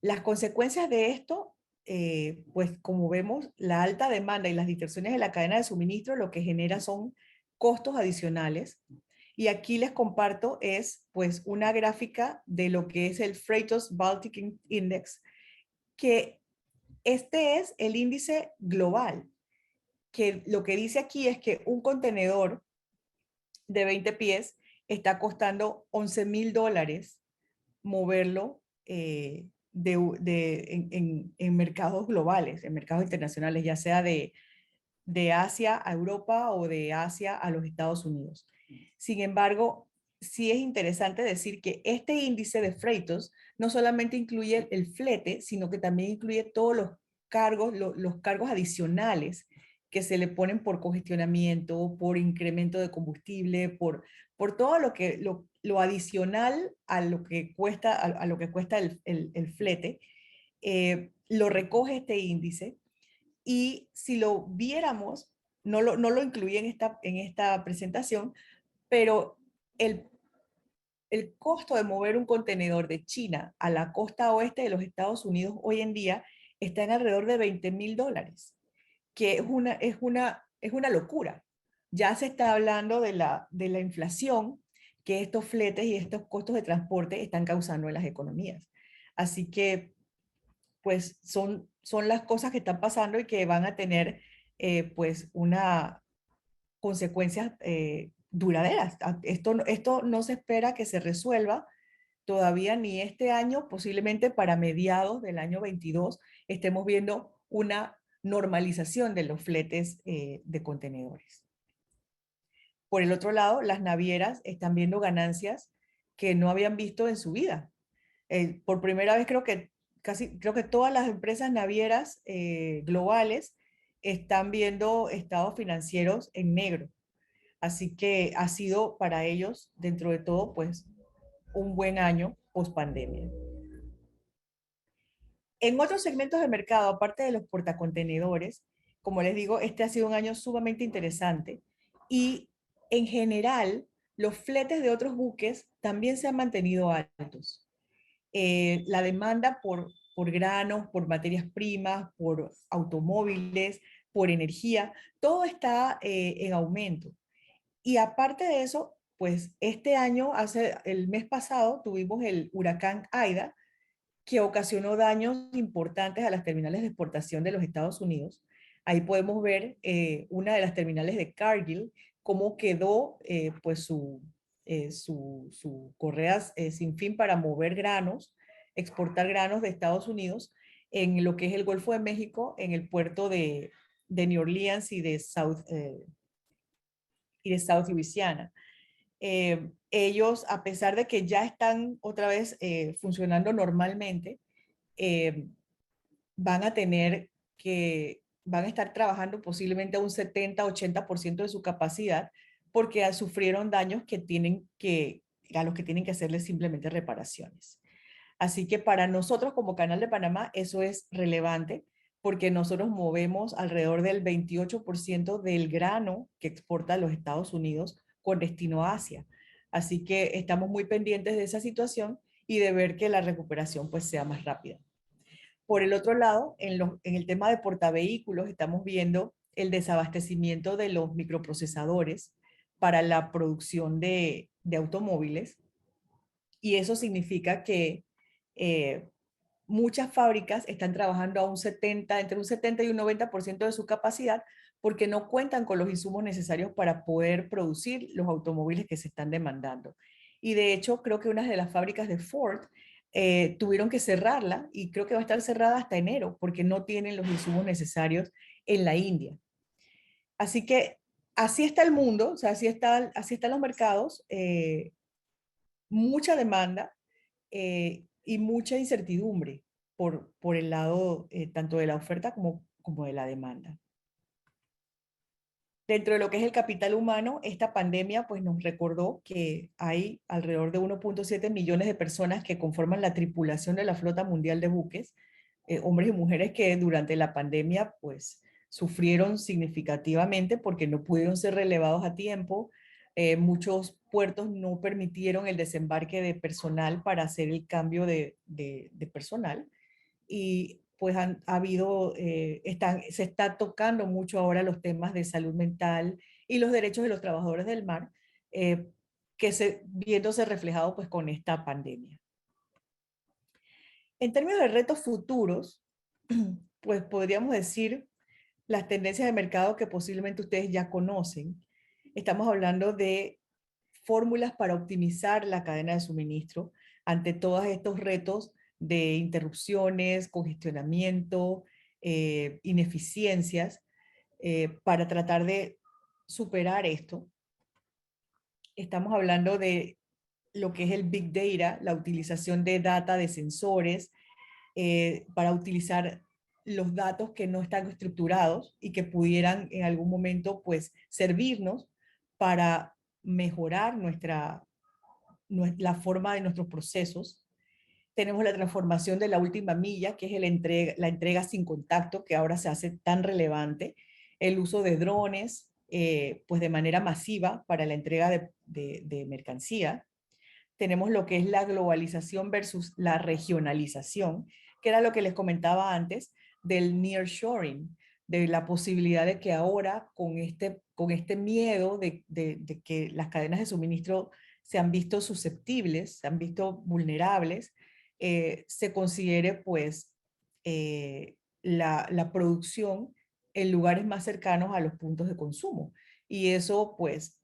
Las consecuencias de esto, pues como vemos, la alta demanda y las distorsiones de la cadena de suministro lo que genera son costos adicionales. Y aquí les comparto es pues una gráfica de lo que es el Freightos Baltic Index, que este es el índice global, que lo que dice aquí es que un contenedor de 20 pies está costando $11,000 moverlo en mercados globales, en mercados internacionales, ya sea de Asia a Europa o de Asia a los Estados Unidos. Sin embargo, sí es interesante decir que este índice de freightos no solamente incluye el flete, sino que también incluye todos los cargos adicionales que se le ponen por congestionamiento, por incremento de combustible, por todo lo adicional a lo que cuesta, el flete. Lo recoge este índice, y si lo viéramos, no lo incluí en esta presentación, pero el costo de mover un contenedor de China a la costa oeste de los Estados Unidos hoy en día está en alrededor de $20,000, que es una locura. Ya se está hablando de la inflación que estos fletes y estos costos de transporte están causando en las economías. Así que, pues, son las cosas que están pasando y que van a tener, pues, una consecuencias duraderas. Esto no se espera que se resuelva todavía ni este año, posiblemente para mediados del año 22 estemos viendo una normalización de los fletes de contenedores. Por el otro lado, las navieras están viendo ganancias que no habían visto en su vida. Por primera vez creo que todas las empresas navieras globales están viendo estados financieros en negro. Así que ha sido para ellos, dentro de todo, pues un buen año post pandemia. En otros segmentos de mercado, aparte de los portacontenedores, como les digo, este ha sido un año sumamente interesante y en general los fletes de otros buques también se han mantenido altos. La demanda por granos, por materias primas, por automóviles, por energía, todo está en aumento. Y aparte de eso, pues este año, el mes pasado, tuvimos el huracán Aida, que ocasionó daños importantes a las terminales de exportación de los Estados Unidos. Ahí podemos ver una de las terminales de Cargill, cómo quedó pues su correa sin fin para mover granos, exportar granos de Estados Unidos en lo que es el Golfo de México, en el puerto de New Orleans y de South Louisiana. Ellos, a pesar de que ya están otra vez funcionando normalmente, eh, van a tener van a estar trabajando posiblemente a un 70-80% de su capacidad porque sufrieron daños a los que tienen que hacerles simplemente reparaciones. Así que para nosotros como Canal de Panamá eso es relevante porque nosotros movemos alrededor del 28% del grano que exporta a los Estados Unidos con destino a Asia. Así que estamos muy pendientes de esa situación y de ver que la recuperación pues sea más rápida. Por el otro lado, en el tema de portavehículos, estamos viendo el desabastecimiento de los microprocesadores para la producción de automóviles. Y eso significa que muchas fábricas están trabajando a entre un 70 y un 90% de su capacidad porque no cuentan con los insumos necesarios para poder producir los automóviles que se están demandando. Y de hecho, creo que una de las fábricas de Ford tuvieron que cerrarla y creo que va a estar cerrada hasta enero porque no tienen los insumos necesarios en la India. Así que así está el mundo, o sea, así están los mercados, mucha demanda y mucha incertidumbre por el lado tanto de la oferta como de la demanda. Dentro de lo que es el capital humano, esta pandemia pues nos recordó que hay alrededor de 1.7 millones de personas que conforman la tripulación de la flota mundial de buques, hombres y mujeres que durante la pandemia pues sufrieron significativamente porque no pudieron ser relevados a tiempo. Muchos puertos no permitieron el desembarque de personal para hacer el cambio de personal y pues ha habido, se está tocando mucho ahora los temas de salud mental y los derechos de los trabajadores del mar, viéndose reflejado pues con esta pandemia. En términos de retos futuros, pues podríamos decir las tendencias de mercado que posiblemente ustedes ya conocen. Estamos hablando de fórmulas para optimizar la cadena de suministro ante todos estos retos de interrupciones, congestionamiento, ineficiencias, para tratar de superar esto. Estamos hablando de lo que es el Big Data, la utilización de data de sensores, para utilizar los datos que no están estructurados y que pudieran en algún momento pues servirnos para mejorar la forma de nuestros procesos. Tenemos la transformación de la última milla, que es la entrega sin contacto, que ahora se hace tan relevante. El uso de drones, pues de manera masiva para la entrega de mercancía. Tenemos lo que es la globalización versus la regionalización, que era lo que les comentaba antes del nearshoring, de la posibilidad de que ahora con este miedo de que las cadenas de suministro se han visto susceptibles, se han visto vulnerables, se considere pues la producción en lugares más cercanos a los puntos de consumo. Y eso pues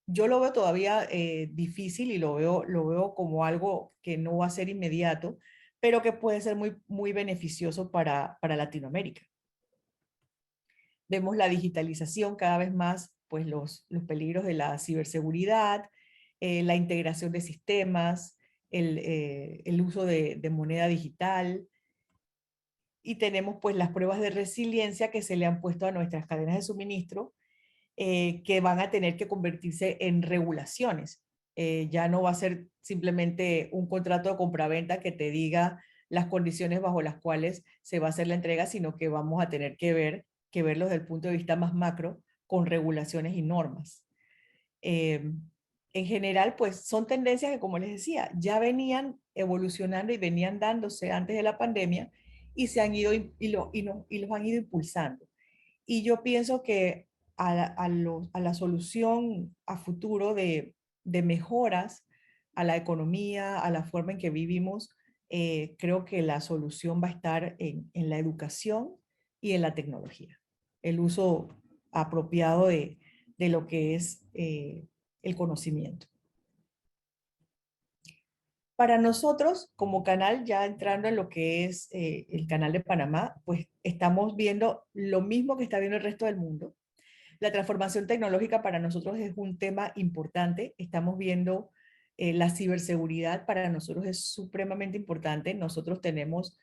yo lo veo todavía difícil y lo veo como algo que no va a ser inmediato, pero que puede ser muy, muy beneficioso para Latinoamérica. Vemos la digitalización cada vez más, pues los peligros de la ciberseguridad, la integración de sistemas, el uso de moneda digital, y tenemos pues las pruebas de resiliencia que se le han puesto a nuestras cadenas de suministro, que van a tener que convertirse en regulaciones. Ya no va a ser simplemente un contrato de compraventa que te diga las condiciones bajo las cuales se va a hacer la entrega, sino que vamos a tener que verlo desde el punto de vista más macro, con regulaciones y normas. En general, pues son tendencias que, como les decía, ya venían evolucionando y venían dándose antes de la pandemia y se han ido y los han ido impulsando. Y yo pienso que a la solución a futuro de mejoras a la economía, a la forma en que vivimos, creo que la solución va a estar en la educación y en la tecnología. El uso apropiado de lo que es el conocimiento. Para nosotros, como canal, ya entrando en lo que es el canal de Panamá, pues estamos viendo lo mismo que está viendo el resto del mundo. La transformación tecnológica para nosotros es un tema importante. Estamos viendo la ciberseguridad para nosotros es supremamente importante. Nosotros tenemos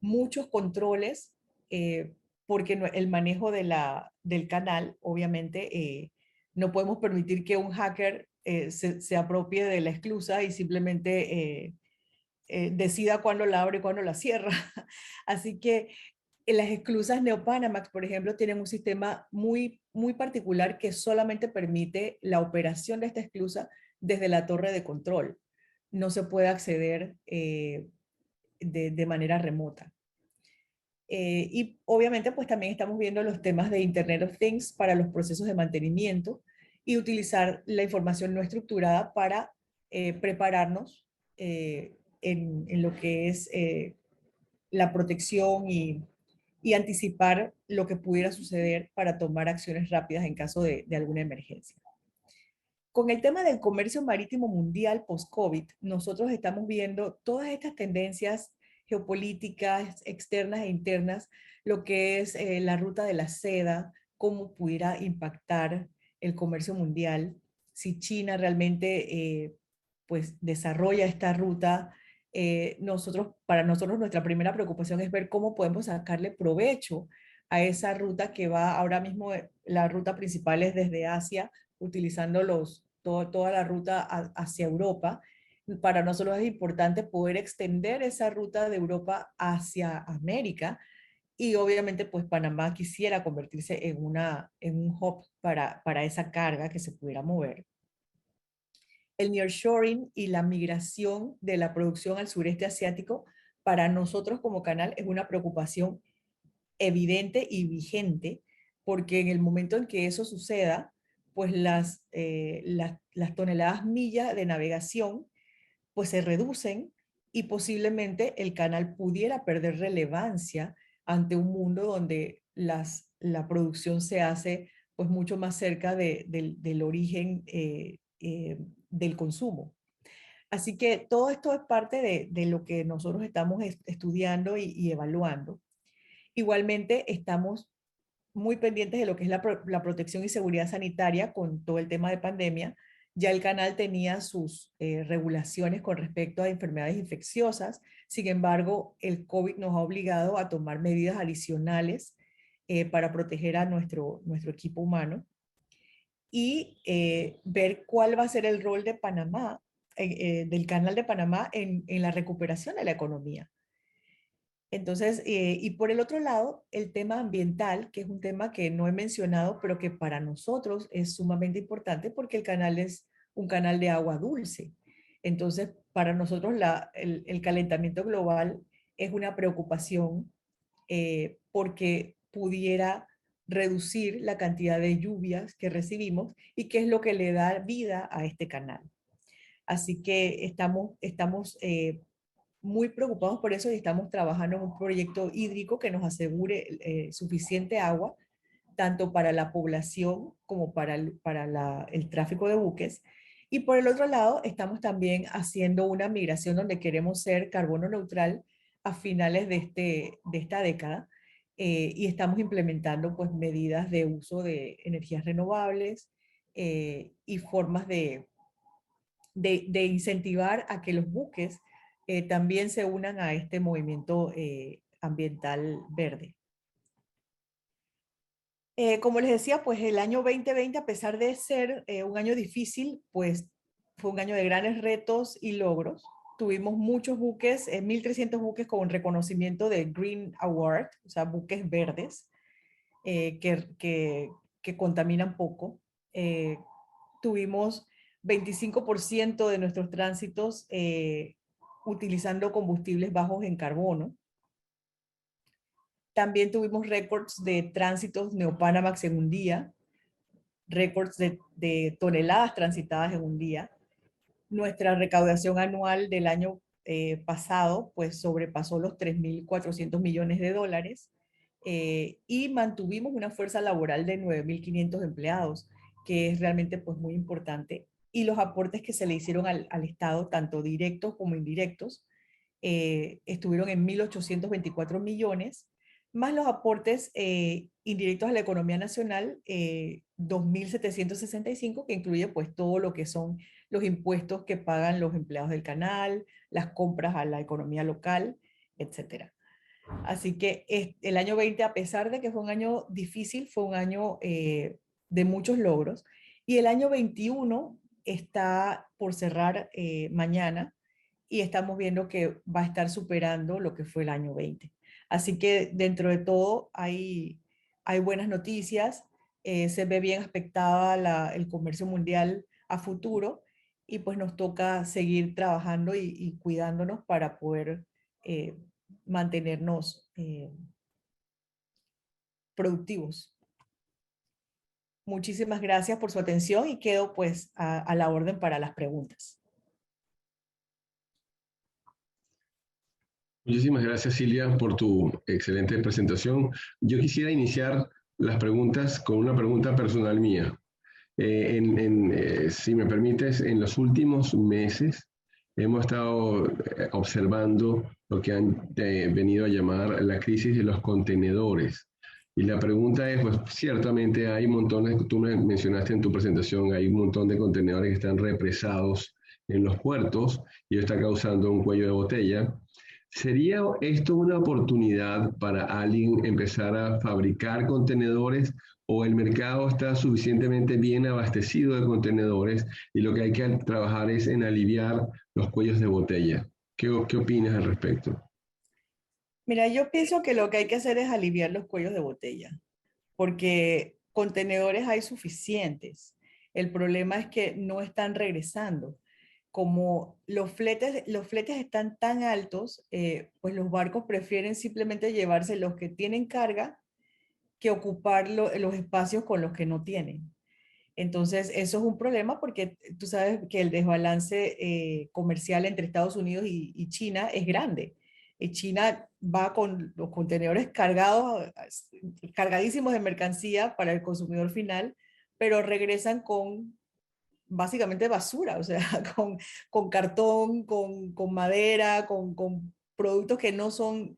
muchos controles porque el manejo del canal, obviamente, no podemos permitir que un hacker se apropie de la esclusa y simplemente decida cuándo la abre y cuándo la cierra. Así que las esclusas NeoPanamax, por ejemplo, tienen un sistema muy particular que solamente permite la operación de esta esclusa desde la torre de control. No se puede acceder de manera remota. Y obviamente pues también estamos viendo los temas de Internet of Things para los procesos de mantenimiento y utilizar la información no estructurada para prepararnos en lo que es la protección y anticipar lo que pudiera suceder para tomar acciones rápidas en caso de alguna emergencia. Con el tema del comercio marítimo mundial post-COVID, nosotros estamos viendo todas estas tendencias geopolíticas externas e internas, lo que es la ruta de la seda, cómo pudiera impactar el comercio mundial, si China realmente pues desarrolla esta ruta. Para nosotros nuestra primera preocupación es ver cómo podemos sacarle provecho a esa ruta que va ahora mismo, la ruta principal es desde Asia, utilizando toda la ruta hacia Europa. Para nosotros es importante poder extender esa ruta de Europa hacia América y obviamente pues Panamá quisiera convertirse en un hub para esa carga que se pudiera mover. El nearshoring y la migración de la producción al sureste asiático para nosotros como canal es una preocupación evidente y vigente, porque en el momento en que eso suceda, pues las toneladas millas de navegación pues se reducen y posiblemente el canal pudiera perder relevancia ante un mundo donde la producción se hace pues mucho más cerca del origen del consumo. Así que todo esto es parte de lo que nosotros estamos estudiando y evaluando. Igualmente estamos muy pendientes de lo que es la protección y seguridad sanitaria con todo el tema de pandemia. Ya el canal tenía sus regulaciones con respecto a enfermedades infecciosas. Sin embargo, el COVID nos ha obligado a tomar medidas adicionales para proteger a nuestro equipo humano y ver cuál va a ser el rol de Panamá, del canal de Panamá en la recuperación de la economía. Entonces, y por el otro lado, el tema ambiental, que es un tema que no he mencionado, pero que para nosotros es sumamente importante porque el canal es un canal de agua dulce. Entonces, para nosotros el calentamiento global es una preocupación porque pudiera reducir la cantidad de lluvias que recibimos y que es lo que le da vida a este canal. Así que estamos muy preocupados por eso y estamos trabajando en un proyecto hídrico que nos asegure suficiente agua, tanto para la población como para el tráfico de buques. Y por el otro lado, estamos también haciendo una migración donde queremos ser carbono neutral a finales de esta década y estamos implementando pues medidas de uso de energías renovables y formas de incentivar a que los buques también se unan a este movimiento ambiental verde. Como les decía, pues el año 2020, a pesar de ser un año difícil, pues fue un año de grandes retos y logros. tuvimos muchos buques, 1.300 buques con reconocimiento de Green Award, o sea, buques verdes, que contaminan poco. Tuvimos 25% de nuestros tránsitos utilizando combustibles bajos en carbono. También tuvimos récords de tránsitos Neopanamax en un día, récords de toneladas transitadas en un día. Nuestra recaudación anual del año pasado pues sobrepasó los 3.400 millones de dólares y mantuvimos una fuerza laboral de 9.500 empleados, que es realmente pues muy importante. Y los aportes que se le hicieron al Estado, tanto directos como indirectos, estuvieron en 1.824 millones, más los aportes indirectos a la economía nacional, 2.765, que incluye pues todo lo que son los impuestos que pagan los empleados del canal, las compras a la economía local, etcétera. Así que el año 20, a pesar de que fue un año difícil, fue un año de muchos logros. Y el año 21 está por cerrar mañana y estamos viendo que va a estar superando lo que fue el año 20. Así que dentro de todo hay buenas noticias, se ve bien aspectada el comercio mundial a futuro y pues nos toca seguir trabajando y cuidándonos para poder mantenernos productivos. Muchísimas gracias por su atención y quedo pues a la orden para las preguntas. Muchísimas gracias, Silvia, por tu excelente presentación. Yo quisiera iniciar las preguntas con una pregunta personal mía. Si me permites, en los últimos meses hemos estado observando lo que han venido a llamar la crisis de los contenedores. Y la pregunta es, pues ciertamente hay montones, tú me mencionaste en tu presentación, hay un montón de contenedores que están represados en los puertos y eso está causando un cuello de botella. ¿Sería esto una oportunidad para alguien empezar a fabricar contenedores o el mercado está suficientemente bien abastecido de contenedores y lo que hay que trabajar es en aliviar los cuellos de botella? ¿Qué opinas al respecto? Mira, yo pienso que lo que hay que hacer es aliviar los cuellos de botella, porque contenedores hay suficientes. El problema es que no están regresando. Como los fletes están tan altos, pues los barcos prefieren simplemente llevarse los que tienen carga que ocupar los espacios con los que no tienen. Entonces, eso es un problema porque tú sabes que el desbalance comercial entre Estados Unidos y China es grande. China va con los contenedores cargados, cargadísimos de mercancía para el consumidor final, pero regresan con básicamente basura, o sea, con cartón, con madera, con productos que no son,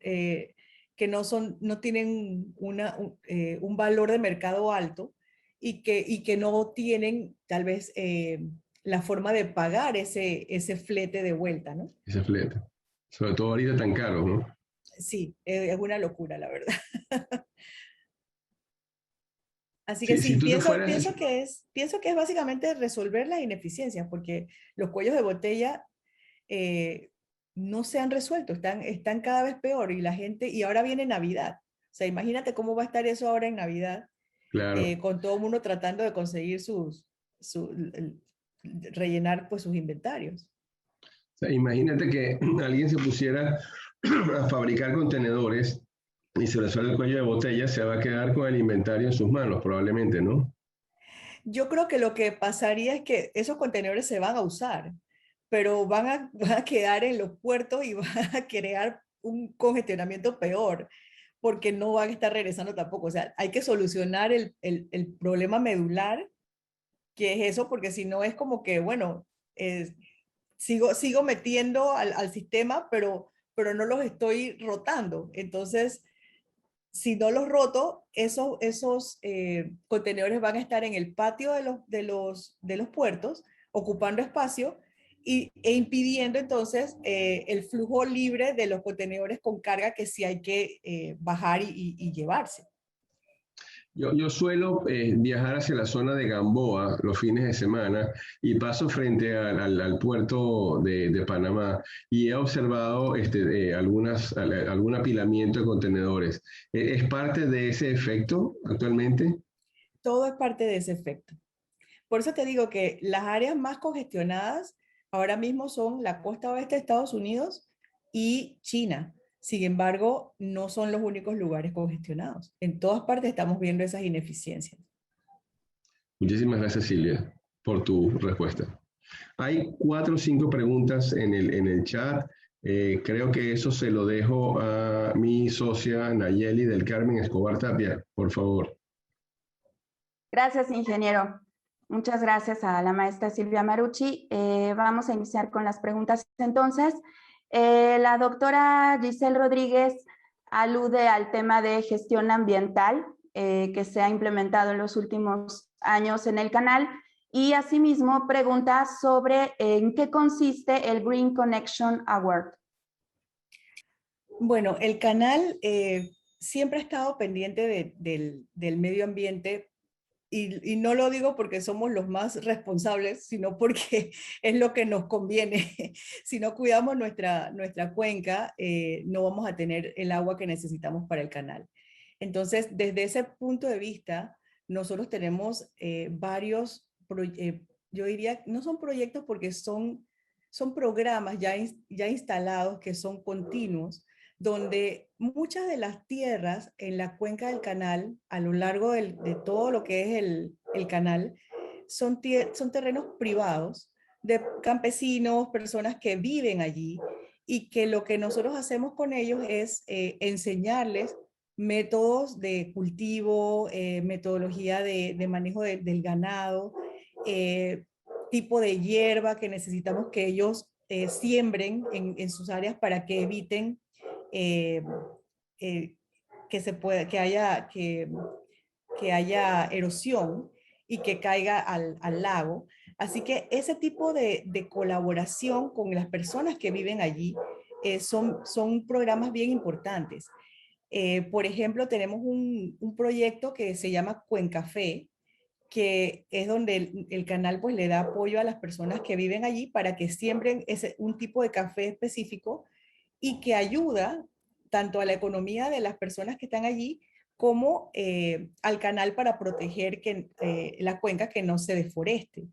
no tienen un valor de mercado alto y que no tienen tal vez la forma de pagar ese flete de vuelta, ¿no? Ese flete. Sobre todo ahorita tan caro, ¿no? Sí, es una locura, la verdad. Así que Si sí, tú te fueras... pienso que es básicamente resolver las ineficiencias, porque los cuellos de botella no se han resuelto, están cada vez peor y la gente, y ahora viene Navidad. O sea, imagínate cómo va a estar eso ahora en Navidad, Claro. con todo el mundo tratando de conseguir rellenar pues sus inventarios. O sea, imagínate que alguien se pusiera a fabricar contenedores y se le suelta el cuello de botella, se va a quedar con el inventario en sus manos, probablemente, ¿no? Yo creo que lo que pasaría es que esos contenedores se van a usar, pero van a quedar en los puertos y van a crear un congestionamiento peor, porque no van a estar regresando tampoco. O sea, hay que solucionar el problema medular, que es eso, porque si no es como que, bueno, sigo metiendo al sistema, pero no los estoy rotando. Entonces, si no los roto, esos contenedores van a estar en el patio de los puertos, ocupando espacio e impidiendo entonces el flujo libre de los contenedores con carga que sí hay que bajar y llevarse. Yo suelo viajar hacia la zona de Gamboa los fines de semana y paso frente al puerto de Panamá y he observado algún apilamiento de contenedores. ¿Es parte de ese efecto actualmente? Todo es parte de ese efecto. Por eso te digo que las áreas más congestionadas ahora mismo son la costa oeste de Estados Unidos y China. Sin embargo, no son los únicos lugares congestionados. En todas partes estamos viendo esas ineficiencias. Muchísimas gracias, Silvia, por tu respuesta. Hay 4 o 5 preguntas en el chat. Creo que eso se lo dejo a mi socia Nayeli del Carmen Escobar Tapia, por favor. Gracias, ingeniero. Muchas gracias a la maestra Silvia Marucci. Vamos a iniciar con las preguntas entonces. La doctora Giselle Rodríguez alude al tema de gestión ambiental que se ha implementado en los últimos años en el canal y asimismo pregunta sobre en qué consiste el Green Connection Award. Bueno, el canal siempre ha estado pendiente del medio ambiente y no lo digo porque somos los más responsables, sino porque es lo que nos conviene. Si no cuidamos nuestra cuenca, no vamos a tener el agua que necesitamos para el canal. Entonces, desde ese punto de vista, nosotros tenemos varios, yo diría, no son proyectos porque son programas ya instalados que son continuos, donde muchas de las tierras en la cuenca del canal, a lo largo de todo lo que es el canal, son terrenos privados de campesinos, personas que viven allí y que lo que nosotros hacemos con ellos es enseñarles métodos de cultivo, metodología de manejo del ganado, tipo de hierba que necesitamos que ellos siembren en sus áreas para que eviten que haya erosión y que caiga al lago. Así que ese tipo de colaboración con las personas que viven allí son programas bien importantes. Por ejemplo, tenemos un proyecto que se llama Cuencafé, que es donde el canal pues le da apoyo a las personas que viven allí para que siembren un tipo de café específico y que ayuda tanto a la economía de las personas que están allí como al canal para proteger la cuenca que no se deforeste.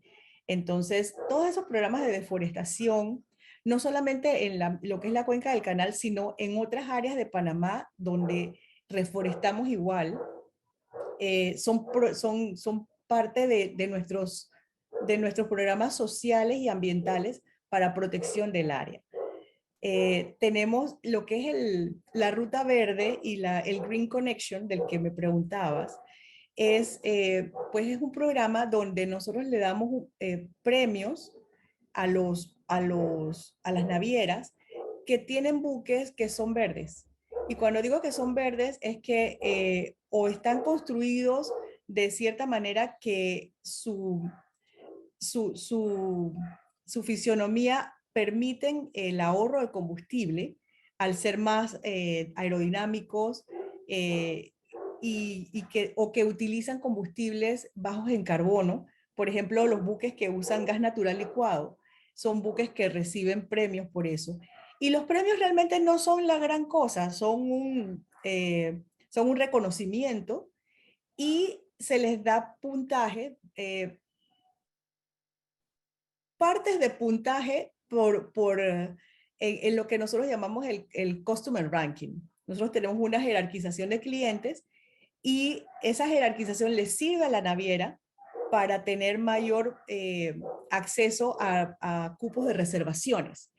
Entonces, todos esos programas de deforestación, no solamente en lo que es la cuenca del canal, sino en otras áreas de Panamá donde reforestamos igual, son parte de nuestros programas sociales y ambientales para protección del área. Tenemos lo que es la Ruta Verde y el Green Connection del que me preguntabas. Pues es un programa donde nosotros le damos premios a las navieras que tienen buques que son verdes. Y cuando digo que son verdes es que o están construidos de cierta manera que su fisionomía permiten el ahorro de combustible al ser más aerodinámicos o que utilizan combustibles bajos en carbono. Por ejemplo, los buques que usan gas natural licuado son buques que reciben premios por eso. Y los premios realmente no son la gran cosa, son un reconocimiento y se les da puntaje, partes de puntaje en lo que nosotros llamamos el Customer Ranking. Nosotros tenemos una jerarquización de clientes y esa jerarquización le sirve a la naviera para tener mayor acceso a cupos de reservaciones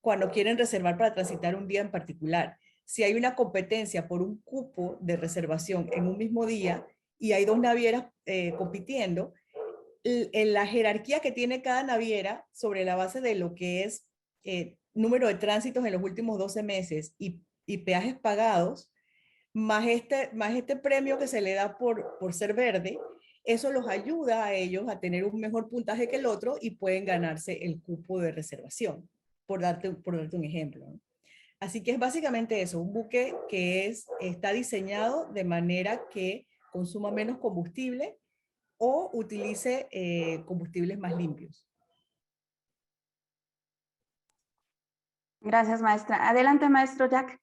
cuando quieren reservar para transitar un día en particular. Si hay una competencia por un cupo de reservación en un mismo día y hay dos navieras compitiendo, en la jerarquía que tiene cada naviera sobre la base de lo que es número de tránsitos en los últimos 12 meses y peajes pagados, más este premio que se le da por ser verde, eso los ayuda a ellos a tener un mejor puntaje que el otro y pueden ganarse el cupo de reservación, por darte un ejemplo, ¿no? Así que es básicamente eso, un buque que está diseñado de manera que consuma menos combustible o utilice combustibles más limpios. Gracias, maestra. Adelante, maestro Jack.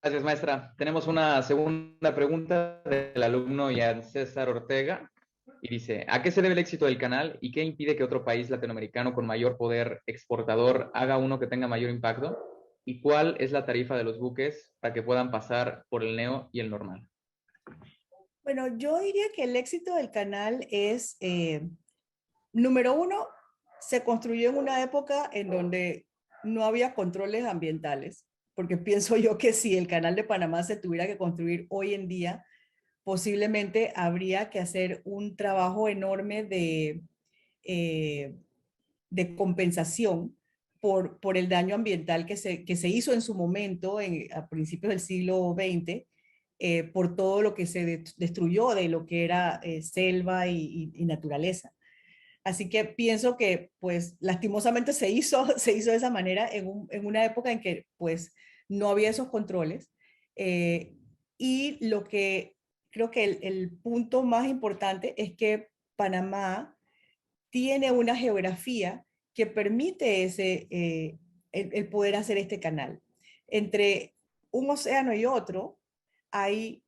Gracias, maestra. Tenemos una segunda pregunta del alumno Ian César Ortega y dice, ¿a qué se debe el éxito del canal y qué impide que otro país latinoamericano con mayor poder exportador haga uno que tenga mayor impacto? ¿Y cuál es la tarifa de los buques para que puedan pasar por el Neo y el normal? Bueno, yo diría que el éxito del canal es, número uno, se construyó en una época en donde no había controles ambientales, porque pienso yo que si el canal de Panamá se tuviera que construir hoy en día, posiblemente habría que hacer un trabajo enorme de compensación por el daño ambiental que se hizo en su momento, a principios del siglo XX, por todo lo que se destruyó de lo que era selva y naturaleza. Así que pienso que, pues, lastimosamente se hizo de esa manera en una época en que, pues, no había esos controles. Y lo que creo que el punto más importante es que Panamá tiene una geografía que permite el poder hacer este canal. Entre un océano y otro hay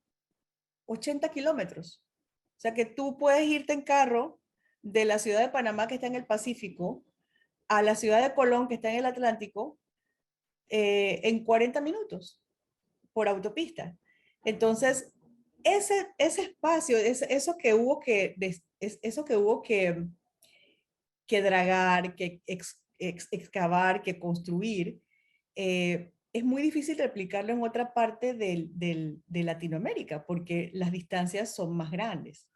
80 kilómetros. O sea que tú puedes irte en carro de la ciudad de Panamá, que está en el Pacífico, a la ciudad de Colón, que está en el Atlántico, en 40 minutos por autopista. Entonces, ese espacio, eso que hubo que dragar, que excavar, que construir, es muy difícil replicarlo en otra parte de Latinoamérica, porque las distancias son más grandes.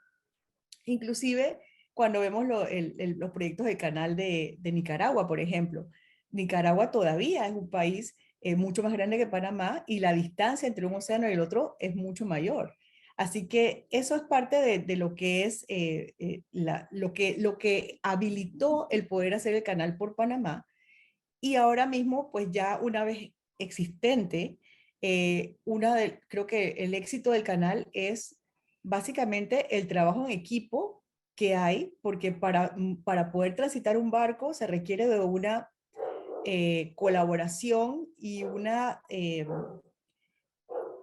Inclusive, cuando vemos los proyectos del canal de Nicaragua, por ejemplo, Nicaragua todavía es un país mucho más grande que Panamá y la distancia entre un océano y el otro es mucho mayor. Así que eso es parte de lo que es lo que habilitó el poder hacer el canal por Panamá. Y ahora mismo, pues ya una vez existente, creo que el éxito del canal es básicamente el trabajo en equipo que hay, porque para poder transitar un barco se requiere de una colaboración y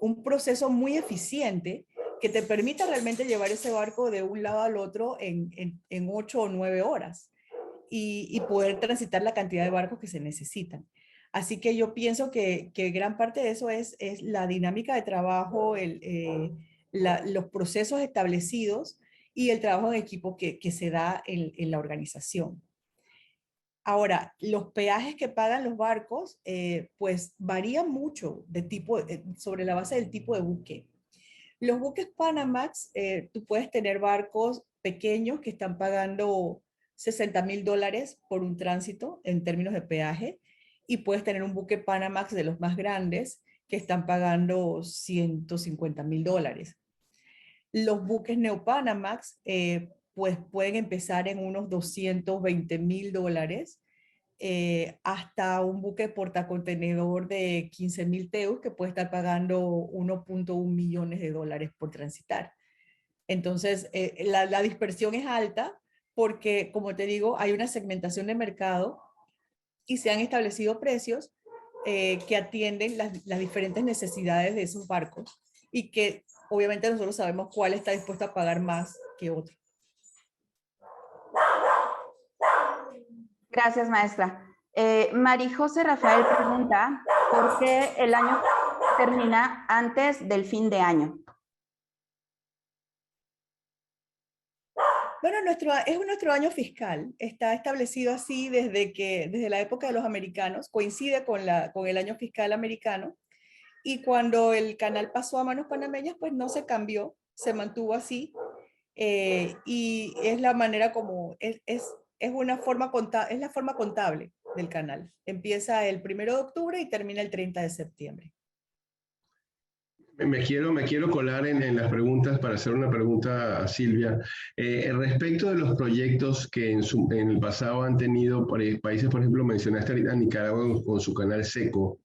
un proceso muy eficiente que te permita realmente llevar ese barco de un lado al otro en 8 o 9 horas y poder transitar la cantidad de barcos que se necesitan. Así que yo pienso que gran parte de eso es la dinámica de trabajo, los procesos establecidos y el trabajo en equipo que se da en la organización. Ahora, los peajes que pagan los barcos, pues varían mucho sobre la base del tipo de buque. Los buques Panamax, tú puedes tener barcos pequeños que están pagando $60,000 por un tránsito en términos de peaje, y puedes tener un buque Panamax de los más grandes que están pagando $150,000. Los buques Neopanamax, pues pueden empezar en unos $220,000, hasta un buque portacontenedor de 15,000 TEUs que puede estar pagando $1.1 millones por transitar. Entonces, la dispersión es alta porque, como te digo, hay una segmentación de mercado y se han establecido precios que atienden las diferentes necesidades de esos barcos y que obviamente nosotros sabemos cuál está dispuesto a pagar más que otro. Gracias, maestra. Marijose Rafael pregunta, ¿por qué el año termina antes del fin de año? Bueno, es nuestro año fiscal. Está establecido así desde la época de los americanos. Coincide con el año fiscal americano. Y cuando el canal pasó a manos panameñas, pues no se cambió, se mantuvo así. Y es la manera como es la forma contable del canal. Empieza el 1 de octubre y termina el 30 de septiembre. Me quiero colar en las preguntas para hacer una pregunta a Silvia. Respecto de los proyectos que en el pasado han tenido países, por ejemplo, mencionaste a Nicaragua con su canal seco.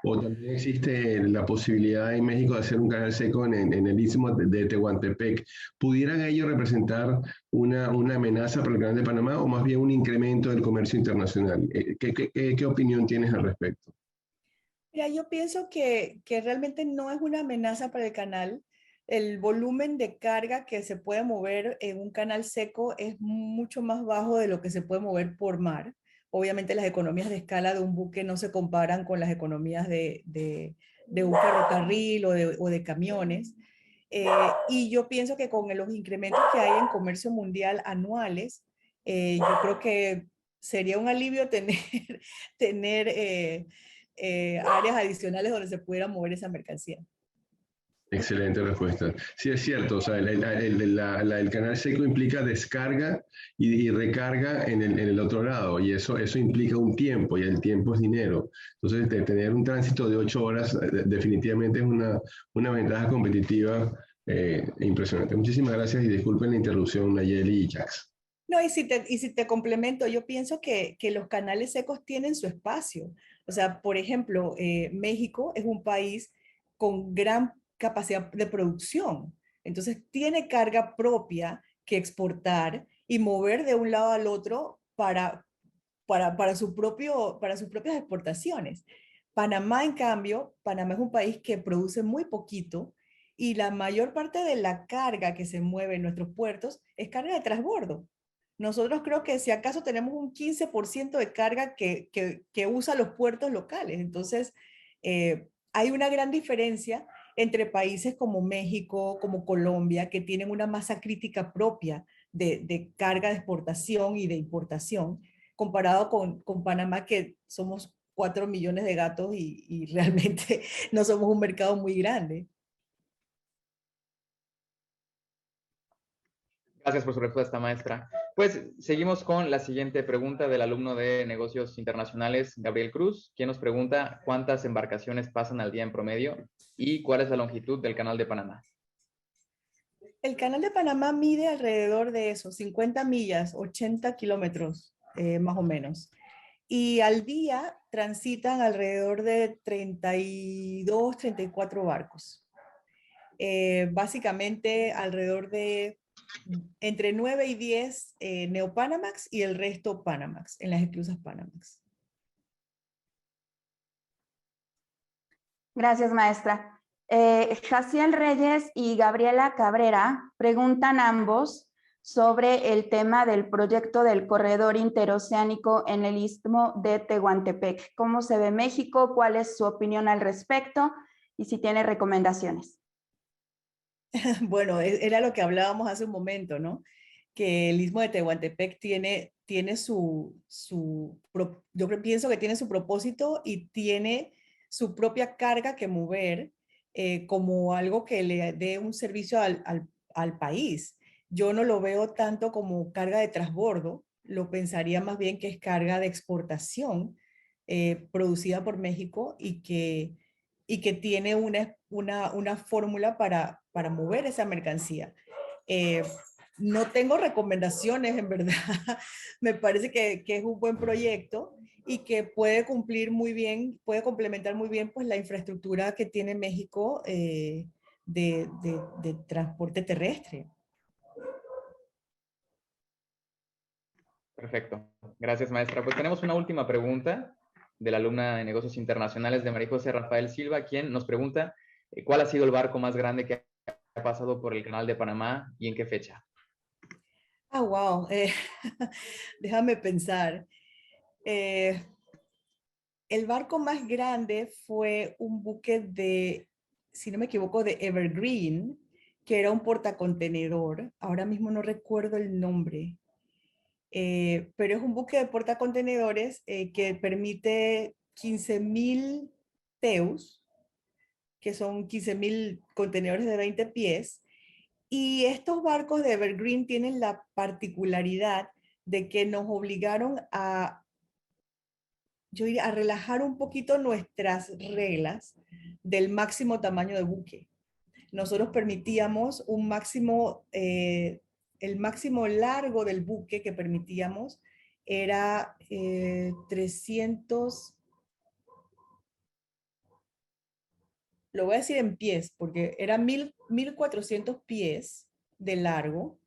O también existe la posibilidad en México de hacer un canal seco en el istmo de Tehuantepec. ¿Pudieran ellos representar una amenaza para el canal de Panamá o más bien un incremento del comercio internacional? ¿Qué opinión tienes al respecto? Mira, yo pienso que realmente no es una amenaza para el canal. El volumen de carga que se puede mover en un canal seco es mucho más bajo de lo que se puede mover por mar. Obviamente las economías de escala de un buque no se comparan con las economías de un ferrocarril o de camiones. Eh, y yo pienso que con los incrementos que hay en comercio mundial anuales, yo creo que sería un alivio tener, tener áreas adicionales donde se pudiera mover esa mercancía. Excelente respuesta. Sí, es cierto, o sea, el canal seco implica descarga y recarga en el otro lado, y eso implica un tiempo, y el tiempo es dinero. Entonces, tener un tránsito de 8 horas definitivamente es una ventaja competitiva impresionante. Muchísimas gracias y disculpen la interrupción, Nayeli y Jax. No, y si te complemento, yo pienso que los canales secos tienen su espacio. O sea, por ejemplo, México es un país con gran capacidad de producción. Entonces, tiene carga propia que exportar y mover de un lado al otro para para sus propias exportaciones. Panamá, en cambio, Panamá es un país que produce muy poquito y la mayor parte de la carga que se mueve en nuestros puertos es carga de transbordo. Nosotros creo que si acaso tenemos un 15% de carga que usa los puertos locales. Entonces, hay una gran diferencia entre países como México, como Colombia, que tienen una masa crítica propia de carga de exportación y de importación, comparado con Panamá, que somos 4 millones de gatos y realmente no somos un mercado muy grande. Gracias por su respuesta, maestra. Pues seguimos con la siguiente pregunta del alumno de negocios internacionales, Gabriel Cruz, quien nos pregunta cuántas embarcaciones pasan al día en promedio y cuál es la longitud del canal de Panamá. El canal de Panamá mide alrededor de eso, 50 millas, 80 kilómetros más o menos. Y al día transitan alrededor de 32, 34 barcos. Básicamente alrededor de entre 9 y 10 Neopanamax y el resto Panamax, en las esclusas Panamax. Gracias, maestra. Jaciel Reyes y Gabriela Cabrera preguntan ambos sobre el tema del proyecto del corredor interoceánico en el istmo de Tehuantepec. ¿Cómo se ve México? ¿Cuál es su opinión al respecto? Y si tiene recomendaciones. Bueno, era lo que hablábamos hace un momento, ¿no? Que el istmo de Tehuantepec tiene yo pienso que tiene su propósito y tiene su propia carga que mover como algo que le dé un servicio al país. Yo no lo veo tanto como carga de transbordo, lo pensaría más bien que es carga de exportación producida por México y que tiene una fórmula para mover esa mercancía. Eh, no tengo recomendaciones, en verdad. Me parece que es un buen proyecto y que puede cumplir muy bien, puede complementar muy bien pues, la infraestructura que tiene México de transporte terrestre. Perfecto. Gracias, maestra. Pues tenemos una última pregunta de la alumna de negocios internacionales de María José Rafael Silva, quien nos pregunta ¿cuál ha sido el barco más grande que ha pasado por el canal de Panamá y en qué fecha? Ah, wow. Déjame pensar. Eh, el barco más grande fue un buque si no me equivoco, de Evergreen, que era un portacontenedor. Ahora mismo no recuerdo el nombre. Pero es un buque de portacontenedores que permite 15.000 TEUs, que son 15.000 contenedores de 20 pies. Y estos barcos de Evergreen tienen la particularidad de que nos obligaron yo diría, a relajar un poquito nuestras reglas del máximo tamaño de buque. Nosotros permitíamos un máximo, el máximo largo del buque que permitíamos era 300, lo voy a decir en pies, porque era 1400 pies de largo,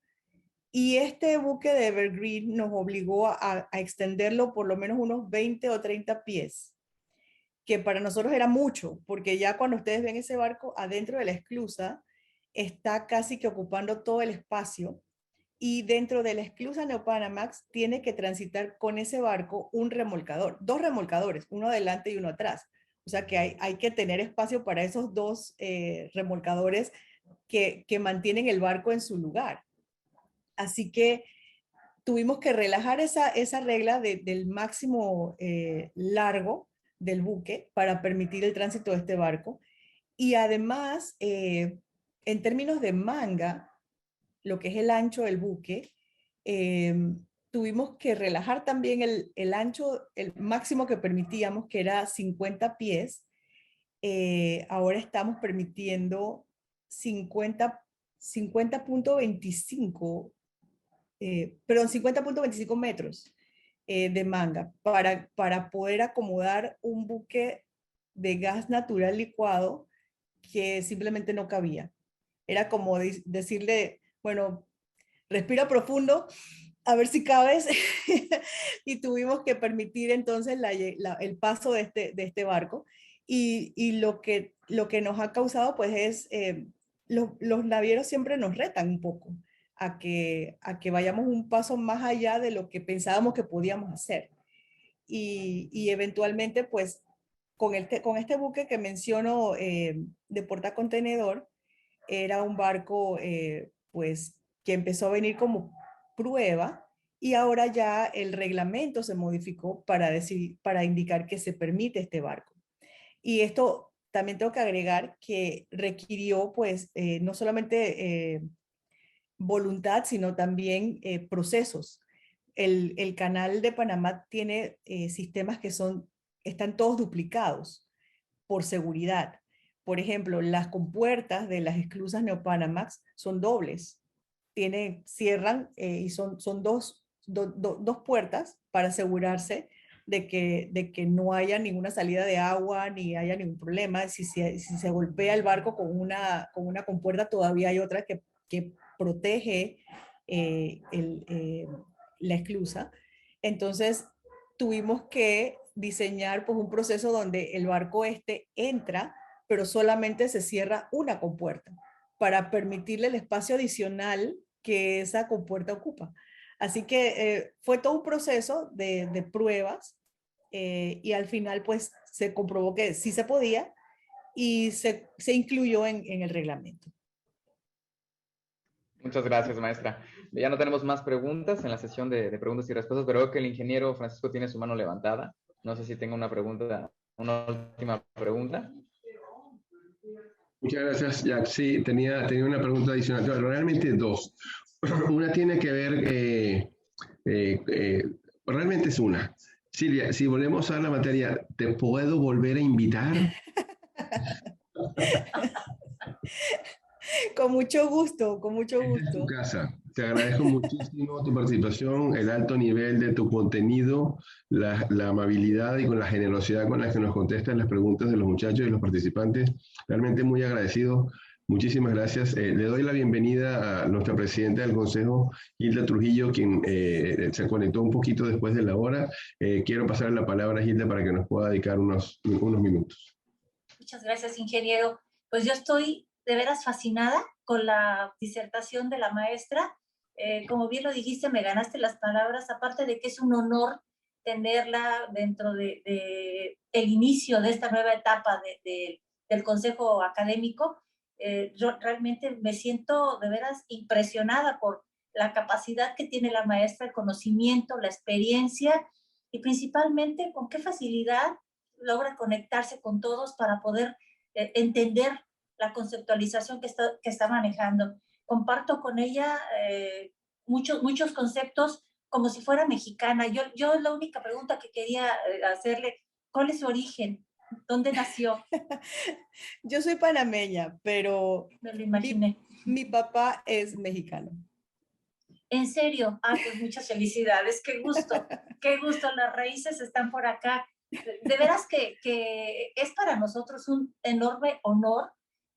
y este buque de Evergreen nos obligó a extenderlo por lo menos unos 20 o 30 pies, que para nosotros era mucho, porque ya cuando ustedes ven ese barco adentro de la esclusa, está casi que ocupando todo el espacio, y dentro de la esclusa Neopanamax tiene que transitar con ese barco un remolcador, dos remolcadores, uno adelante y uno atrás. O sea que hay que tener espacio para esos dos remolcadores que mantienen el barco en su lugar. Así que tuvimos que relajar esa regla del máximo largo del buque para permitir el tránsito de este barco. Y además, en términos de manga, lo que es el ancho del buque, tuvimos que relajar también el ancho, el máximo que permitíamos, que era 50 pies. Ahora estamos permitiendo 50.25, perdón, 50.25 metros de manga para poder acomodar un buque de gas natural licuado que simplemente no cabía. Era como decirle, bueno, respira profundo, a ver si cabes. Y tuvimos que permitir entonces el paso de este barco. Y lo que nos ha causado pues es, los navieros siempre nos retan un poco a que vayamos un paso más allá de lo que pensábamos que podíamos hacer. Y eventualmente pues con este buque que menciono, de portacontenedor, era un barco pues que empezó a venir como prueba, y ahora ya el reglamento se modificó para indicar que se permite este barco. Y esto también tengo que agregar que requirió pues no solamente voluntad, sino también procesos. El canal de Panamá tiene sistemas que están todos duplicados por seguridad. Por ejemplo, las compuertas de las esclusas Neopanamax son dobles. Cierran y son dos puertas para asegurarse de que no haya ninguna salida de agua ni haya ningún problema. Si se golpea el barco con una compuerta, todavía hay otra que protege la esclusa. Entonces, tuvimos que diseñar pues un proceso donde el barco entra, pero solamente se cierra una compuerta para permitirle el espacio adicional que esa compuerta ocupa. Así que fue todo un proceso de pruebas, y al final pues se comprobó que sí se podía, y se incluyó en el reglamento. Muchas gracias, maestra. Ya no tenemos más preguntas en la sesión de preguntas y respuestas, pero veo que el ingeniero Francisco tiene su mano levantada. No sé si tenga una última pregunta. Muchas gracias, Jack. Sí, tenía una pregunta adicional. Bueno, realmente dos. Una tiene que ver, realmente es una. Silvia, si volvemos a la materia, ¿te puedo volver a invitar? Con mucho gusto, con mucho gusto. En tu casa. Te agradezco muchísimo tu participación, el alto nivel de tu contenido, la amabilidad y con la generosidad con la que nos contestas las preguntas de los muchachos y los participantes. Realmente muy agradecido. Muchísimas gracias. Le doy la bienvenida a nuestra presidenta del Consejo, Hilda Trujillo, quien se conectó un poquito después de la hora. Quiero pasar la palabra a Hilda para que nos pueda dedicar unos minutos. Muchas gracias, ingeniero. Pues yo estoy de veras fascinada con la disertación de la maestra. Como bien lo dijiste, me ganaste las palabras, aparte de que es un honor tenerla dentro de el inicio de esta nueva etapa del Consejo Académico. Yo realmente me siento de veras impresionada por la capacidad que tiene la maestra, el conocimiento, la experiencia, y principalmente con qué facilidad logra conectarse con todos para poder entender la conceptualización que está manejando. Comparto con ella muchos conceptos como si fuera mexicana. Yo la única pregunta que quería hacerle, ¿cuál es su origen? ¿Dónde nació? Yo soy panameña, pero me lo imaginé. Mi papá es mexicano. ¿En serio? Ah, pues muchas felicidades, qué gusto, las raíces están por acá. de veras que es para nosotros un enorme honor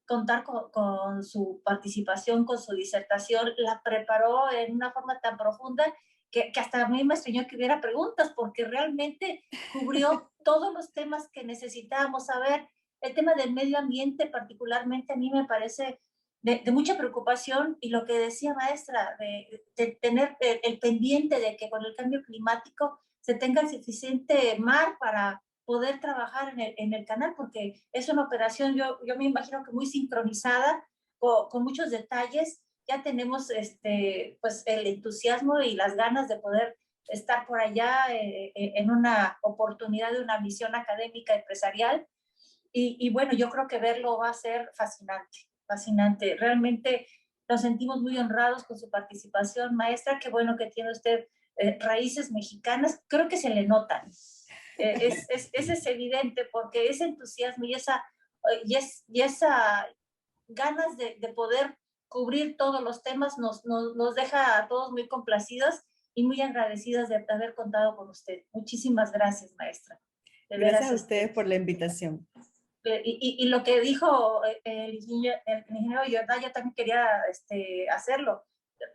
contar con su participación, con su disertación. La preparó en una forma tan profunda que hasta a mí me extrañó que hubiera preguntas, porque realmente cubrió todos los temas que necesitábamos saber. El tema del medio ambiente particularmente a mí me parece de mucha preocupación, y lo que decía maestra, de tener el pendiente de que con el cambio climático se tenga el suficiente mar para poder trabajar en el canal, porque es una operación, yo me imagino que muy sincronizada, con muchos detalles. Ya tenemos pues el entusiasmo y las ganas de poder estar por allá en una oportunidad de una misión académica empresarial. Y bueno, yo creo que verlo va a ser fascinante, fascinante. Realmente nos sentimos muy honrados con su participación, maestra. Qué bueno que tiene usted raíces mexicanas. Creo que se le notan. Es evidente, porque ese entusiasmo y esa ganas de poder cubrir todos los temas nos deja a todos muy complacidos y muy agradecidas de haber contado con usted. Muchísimas gracias, maestra. Gracias a ustedes por la invitación. Y lo que dijo el ingeniero Jordá, yo también quería hacerlo,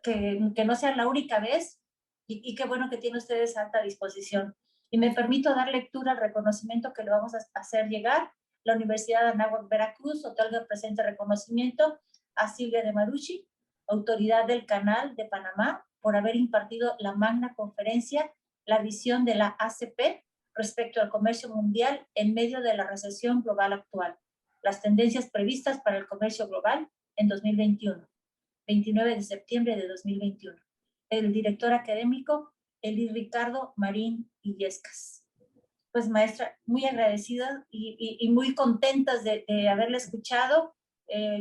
que no sea la única vez, y qué bueno que tiene ustedes alta disposición. Y me permito dar lectura al reconocimiento que le vamos a hacer llegar. La Universidad de Anáhuac, Veracruz, otorga el presente reconocimiento a Silvia de Marucci, autoridad del Canal de Panamá, por haber impartido la magna conferencia La visión de la ACP respecto al comercio mundial en medio de la recesión global actual, las tendencias previstas para el comercio global en 2021, 29 de septiembre de 2021. El director académico, Eli Ricardo Marín Illescas. Pues maestra, muy agradecida y muy contentas de haberla escuchado.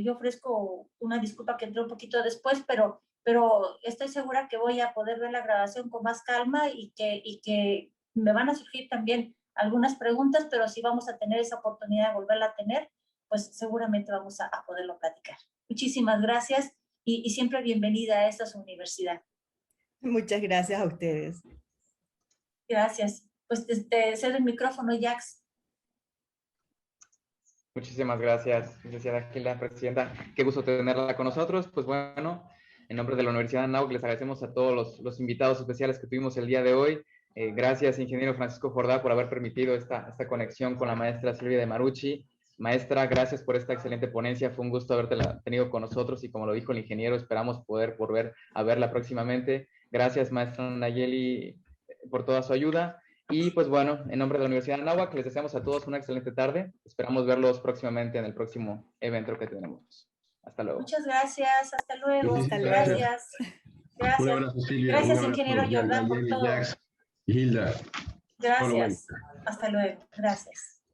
Yo ofrezco una disculpa que entré un poquito después, pero estoy segura que voy a poder ver la grabación con más calma, y que me van a surgir también algunas preguntas, pero si vamos a tener esa oportunidad de volverla a tener, pues seguramente vamos a poderlo platicar. Muchísimas gracias y siempre bienvenida a esta universidad. Muchas gracias a ustedes. Gracias. Pues te cedo el micrófono, Jax. Muchísimas gracias, licenciada Gilda, presidenta. Qué gusto tenerla con nosotros. Pues bueno, en nombre de la Universidad de Anáhuac les agradecemos a todos los invitados especiales que tuvimos el día de hoy. Gracias, ingeniero Francisco Jordá, por haber permitido esta conexión con la maestra Silvia de Marucci. Maestra, gracias por esta excelente ponencia. Fue un gusto haberte tenido con nosotros, y como lo dijo el ingeniero, esperamos poder volver a verla próximamente. Gracias, maestra Nayeli, por toda su ayuda. Y pues bueno, en nombre de la Universidad de Anáhuac, les deseamos a todos una excelente tarde. Esperamos verlos próximamente en el próximo evento que tenemos. Hasta luego. Muchas gracias. Hasta luego. Hasta luego. Gracias. Gracias. Un abrazo, Silvia. Gracias, Un abrazo, ingeniero Jordá, por todo. Jax y Hilda. Gracias. Hasta luego. Gracias.